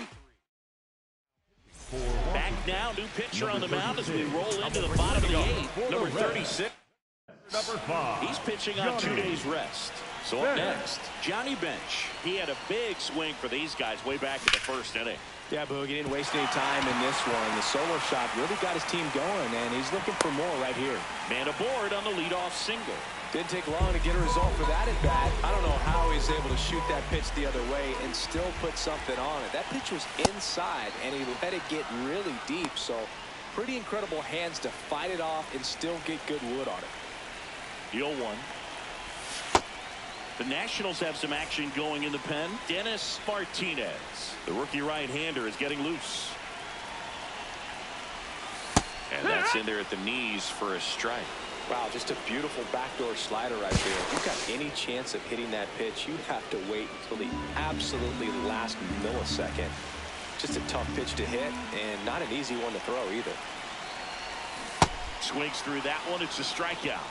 Back now, new pitcher on the mound as we roll into the bottom of the eighth. Number 36. Number 5. He's pitching on 2 days rest. So up next, Johnny Bench. He had a big swing for these guys way back in the first inning. Yeah, Boog, he didn't waste any time in this one. The solo shot really got his team going, and he's looking for more right here. Man aboard on the leadoff single. Didn't take long to get a result for that at bat. I don't know how he's able to shoot that pitch the other way and still put something on it. That pitch was inside, and he let it get really deep. So pretty incredible hands to fight it off and still get good wood on it. The 0-1. The Nationals have some action going in the pen. Dennis Martinez, the rookie right-hander, is getting loose. And that's in there at the knees for a strike. Wow, just a beautiful backdoor slider right there. If you've got any chance of hitting that pitch, you have to wait until the absolutely last millisecond. Just a tough pitch to hit and not an easy one to throw either. Swings through that one. It's a strikeout.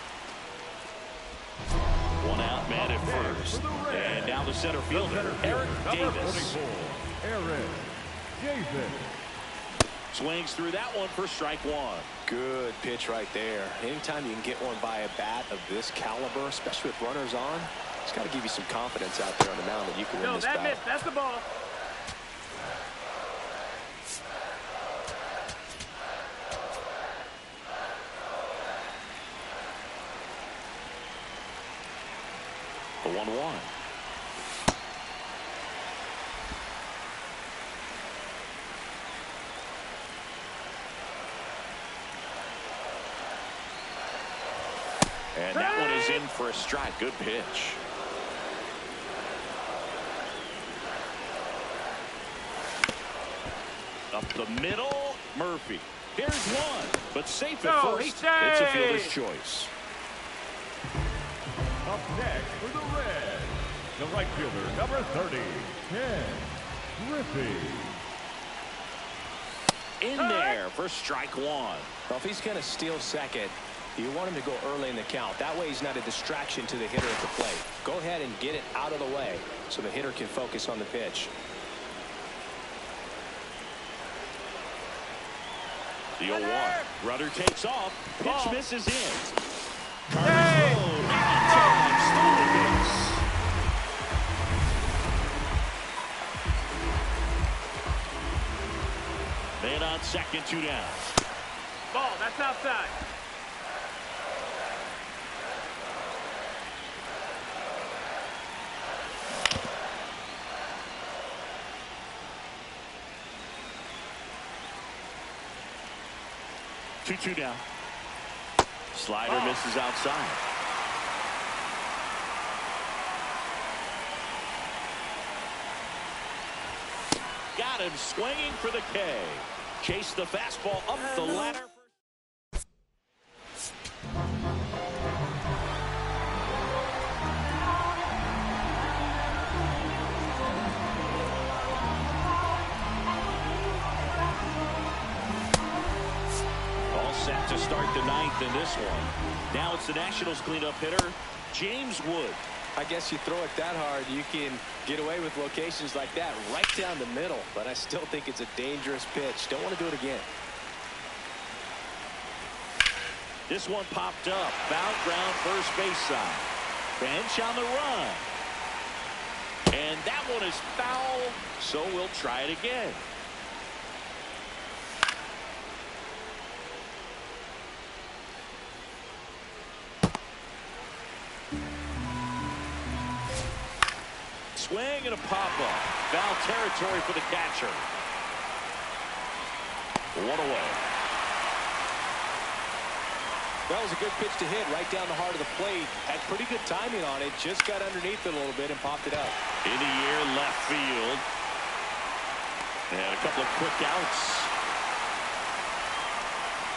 One out, man at first. And now the center fielder, Eric Davis. 24, Eric Davis. Swings through that one for strike one. Good pitch right there. Anytime you can get one by a bat of this caliber, especially with runners on, it's got to give you some confidence out there on the mound that you can win this battle. Missed. That's the ball. The 1-1. And that one is in for a strike. Good pitch. Up the middle, Murphy. Here's one, but safe at first. It's a fielder's choice. Up next for the Reds, the right fielder, number 30, Ken Griffey. In there for strike one. Well, if he's going to steal second, you want him to go early in the count. That way he's not a distraction to the hitter at the plate. Go ahead and get it out of the way so the hitter can focus on the pitch. The 0-1. Rudder takes off. Pitch misses in. Hey! Man on second, 2 down. Ball, that's outside. Two down. Slider misses outside. Got him swinging for the K. Chase the fastball up the ladder. All set to start the ninth in this one. Now it's the Nationals cleanup hitter, James Wood. I guess you throw it that hard, you can get away with locations like that right down the middle. But I still think it's a dangerous pitch. Don't want to do it again. This one popped up. Foul ground first base side. Bench on the run. And that one is foul, so we'll try it again. Swing and a pop-up. Foul territory for the catcher. 1 away. That was a good pitch to hit right down the heart of the plate. Had pretty good timing on it. Just got underneath it a little bit and popped it up. In the air, left field. And a couple of quick outs.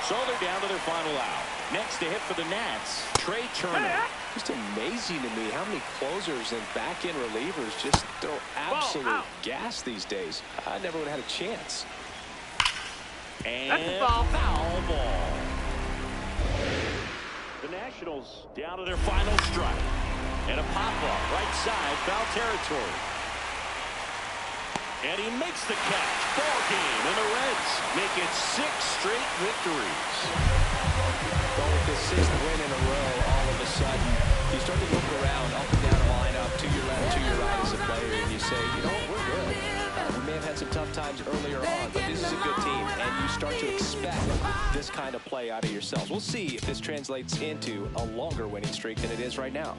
So they're down to their final out. Next to hit for the Nats, Trey Turner. Just amazing to me how many closers and back-end relievers just throw absolute gas these days. I never would have had a chance. And that's a foul. Foul ball. The Nationals down to their final strike. And a pop-up right side, foul territory. And he makes the catch. Ball game, and the Reds make it 6 straight victories. Well, with this 6th win in a row, all of a sudden, you start to look around, up and down the lineup, to your left, to your right as a player, and you say, you know what, we're good. We may have had some tough times earlier on, but this is a good team, and you start to expect this kind of play out of yourselves. We'll see if this translates into a longer winning streak than it is right now.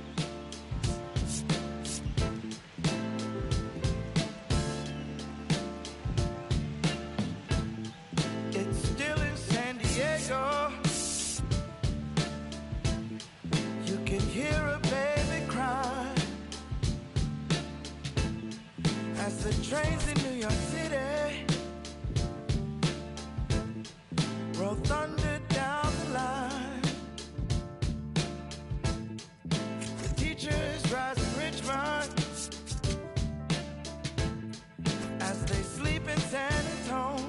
It's still in San Diego. You can hear a baby cry as the trains in New York City roll thunder down the line. The teachers rise in Richmond as they sleep in San Antonio.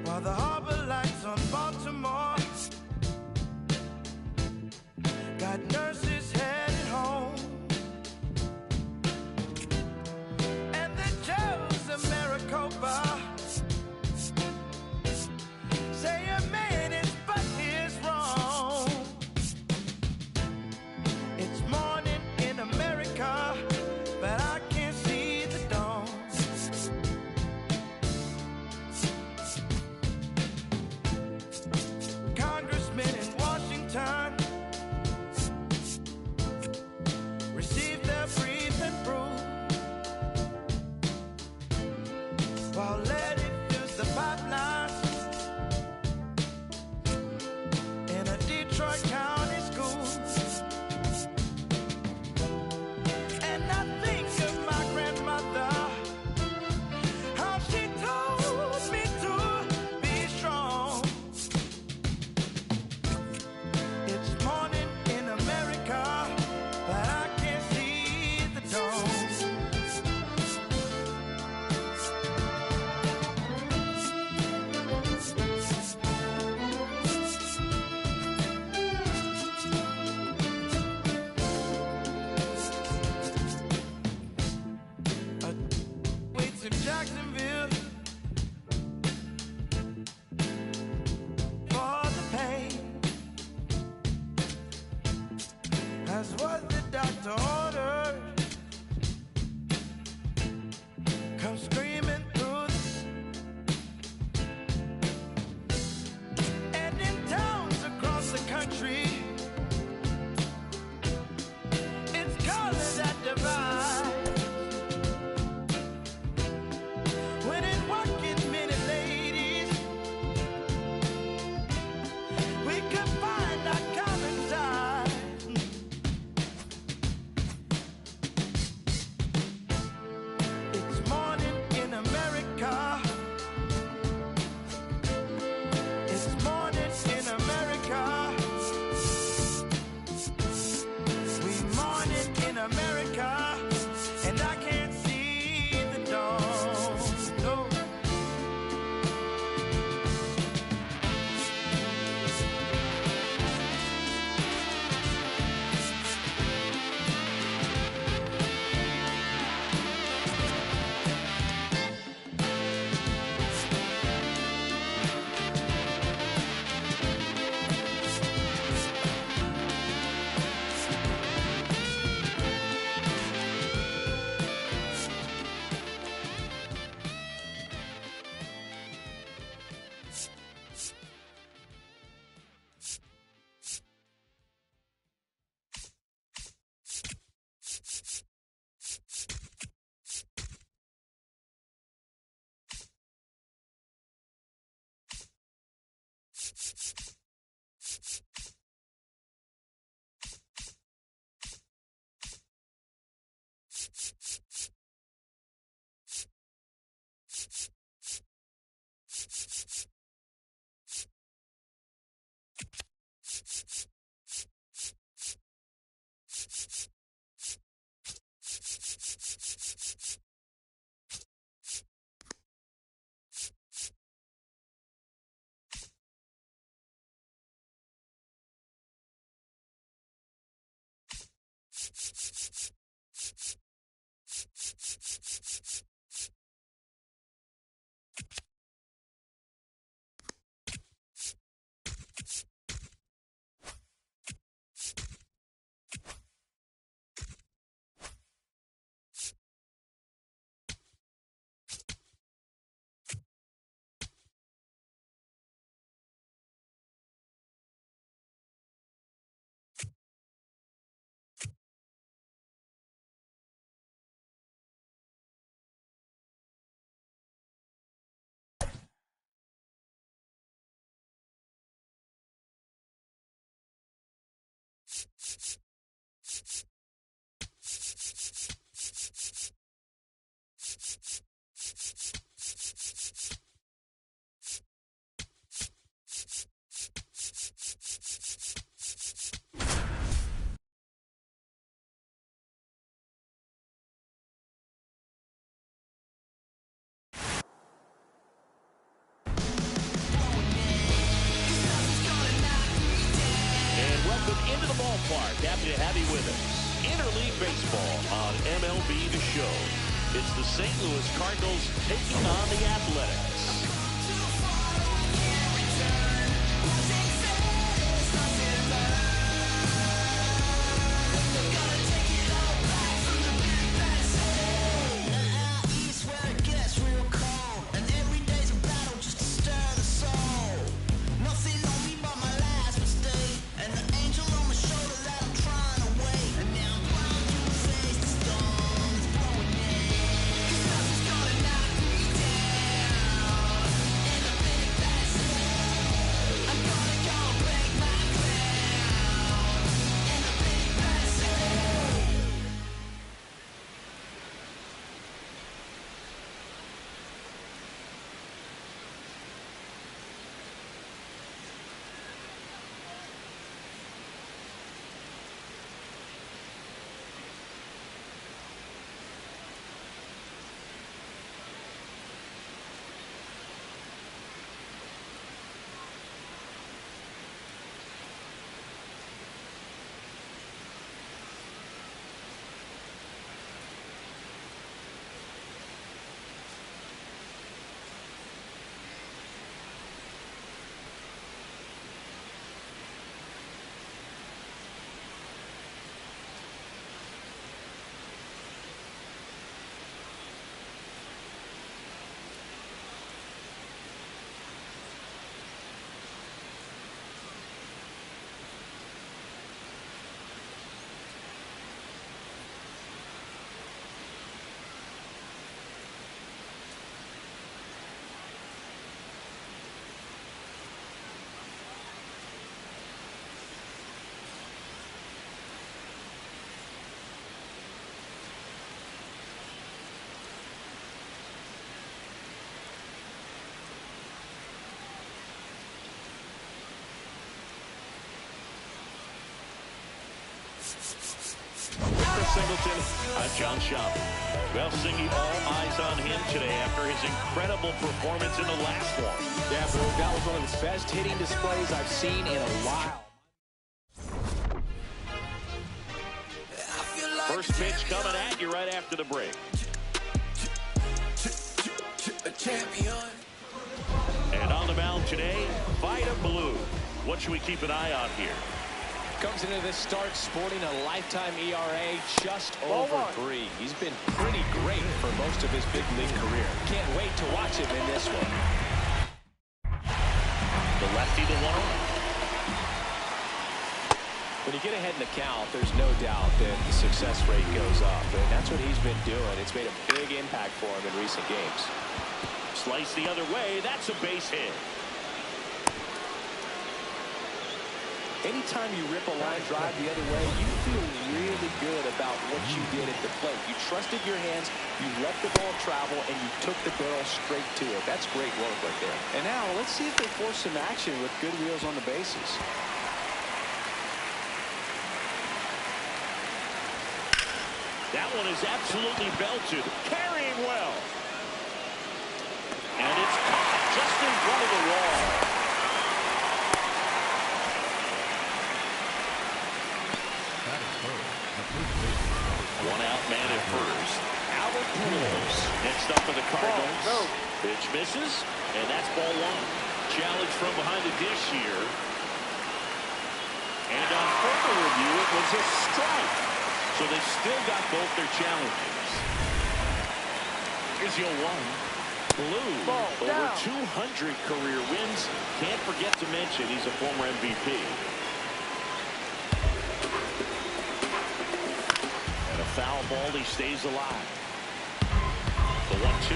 While the harbor lights on Baltimore got nurses headed home, and the jails of Maricopa say a man is but his wrong. It's morning in America, but I can't see the dawn. Congressmen in Washington receive their briefing brew while lead fills the pipelines in a Detroit County school. And I think of my grandmother, how she told me to be strong. It's morning in America, but I can't see the dawn. Waits in Jacksonville for the pain. That's what the doctor ordered. Come screaming through and in towns across the country, it's color that divides. When in working men and ladies, we could find our common side. into the ballpark. Happy to have you with us. Interleague baseball on MLB The Show. It's the St. Louis Cardinals taking on the Athletics. Singleton, I'm John Schaub. Well, Singy, all eyes on him today after his incredible performance in the last one. Yeah, bro, that was one of the best hitting displays I've seen in a while. First pitch coming at you right after the break. And on the mound today, Vida Blue. What should we keep an eye on here? Comes into this start sporting a lifetime ERA just over 3. He's been pretty great for most of his big league career. Can't wait to watch him in this one. The lefty, the 1-0. When you get ahead in the count, there's no doubt that the success rate goes up. And that's what he's been doing. It's made a big impact for him in recent games. Slice the other way. That's a base hit. Anytime you rip a line drive the other way, you feel really good about what you did at the plate. You trusted your hands, you let the ball travel, and you took the barrel straight to it. That's great work right there. And now, let's see if they force some action with good wheels on the bases. That one is absolutely belted. Carrying well. And it's caught just in front of the wall. One out, man at first. Albert Pujols next up for the Cardinals. Pitch misses, and that's ball 1. Challenge from behind the dish here. And on further review, it was a strike. So they've still got both their challenges. Here's 0-1. Blue, over 200 career wins. Can't forget to mention he's a former MVP. Foul ball, he stays alive. The 1-2.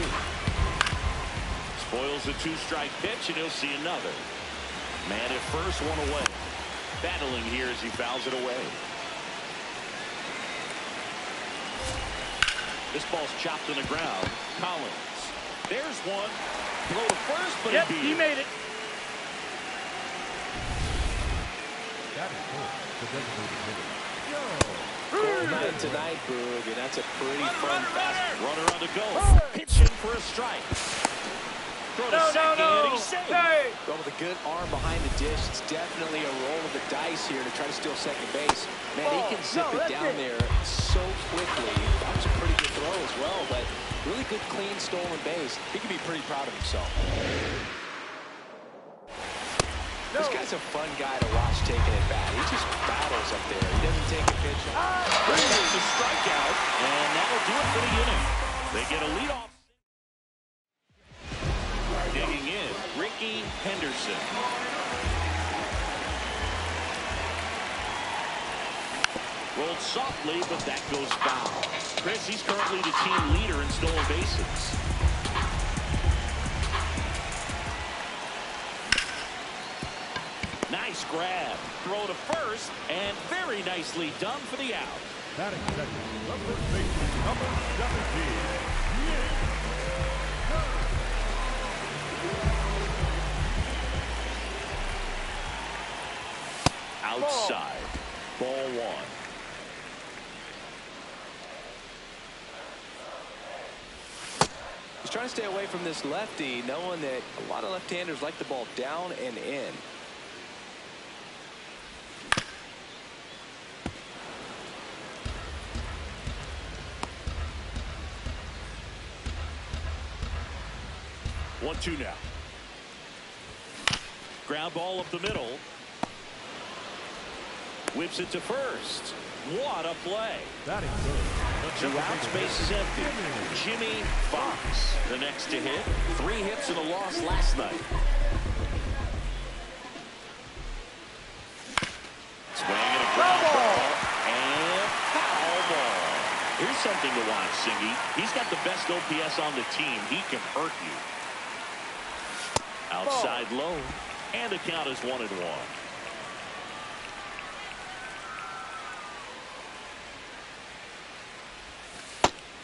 Spoils the 2-strike pitch, and he'll see another. Man at first, 1 away. Battling here as he fouls it away. This ball's chopped to the ground. Collins. There's one. Throw to first, but he made it. That is cool. The designated hitter. Cold night tonight, Boog, and that's a pretty fun fast runner on the go. Pitching for a strike. throw to second, and he's safe. Hey. Well, with a good arm behind the dish, it's definitely a roll of the dice here to try to steal second base. Man, he can zip it down there so quickly. That was a pretty good throw as well, but really good, clean, stolen base. He can be pretty proud of himself. This guy's a fun guy to watch taking it back. He just battles up there. He doesn't take a pitch. That's a strikeout, and that'll do it for the inning. They get a leadoff. Digging in, Ricky Henderson. Rolled softly, but that goes foul. Chris, he's currently the team leader in stolen bases. Nice grab. Throw to first, and very nicely done for the out. Batting second, the first baseman, number 17. Outside. Ball one. He's trying to stay away from this lefty, knowing that a lot of left-handers like the ball down and in. One-two now. Ground ball up the middle. Whips it to first. What a play. Batting third. 2 outs, base is empty. Jimmy Fox, the next to hit. 3 hits and a loss last night. Swinging a ground ball and foul ball. Here's something to watch, Singy. He's got the best OPS on the team. He can hurt you. Outside low, and the count is 1-1.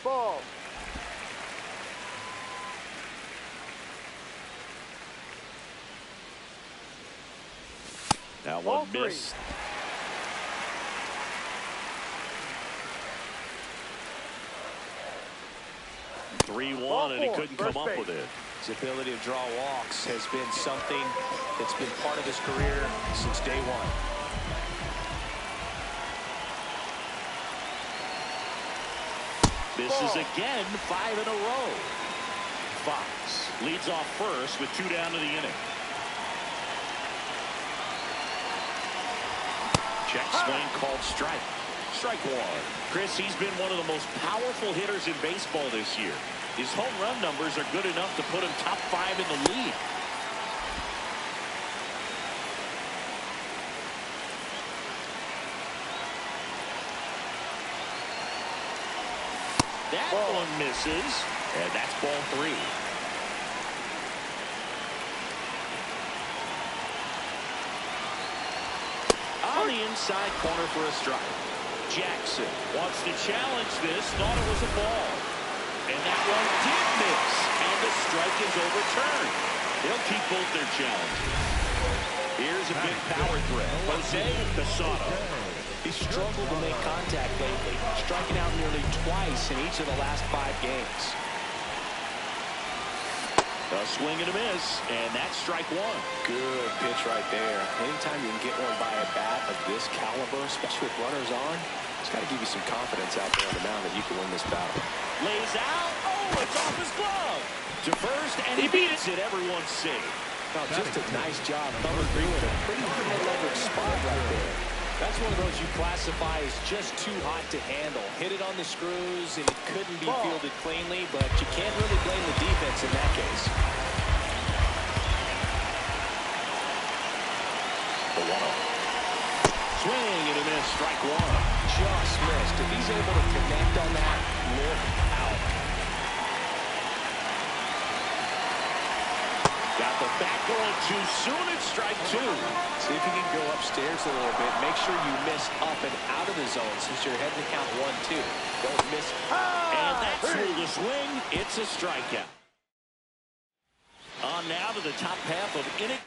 Ball. That one missed. Three one, and he couldn't come up with it. His ability to draw walks has been something that's been part of his career since day one. Misses again, 5 in a row. Fox leads off first with 2 down to the inning. Check swing called strike. Strike one. Chris, he's been one of the most powerful hitters in baseball this year. His home run numbers are good enough to put him top 5 in the league. That one misses, and that's ball 3. On the inside corner for a strike. Jackson wants to challenge this, thought it was a ball. And that one did miss, and the strike is overturned. They'll keep both their challenges. Here's a big power threat. Jose Casado. He's struggled to make contact lately, striking out nearly twice in each of the last 5 games. A swing and a miss, and that's strike 1. Good pitch right there. Anytime you can get one by a bat of this caliber, especially with runners on, it's got to give you some confidence out there on the mound that you can win this battle. Lays out. Oh, it's off his glove. To first, and he beats it. Everyone's safe. Now, just a nice job coming through in a pretty high leverage spot right there. That's one of those you classify as just too hot to handle. Hit it on the screws, and it couldn't be fielded cleanly, but you can't really blame the defense in that case. The 1-0. Swing and a miss, strike 1. Just missed. If he's able to connect on that, look out. Got the bat going too soon. It's strike 2. See if you can go upstairs a little bit. Make sure you miss up and out of the zone since you're heading to count 1-2. Don't miss. And that's through the swing. It's a strikeout. On now to the top half of inning.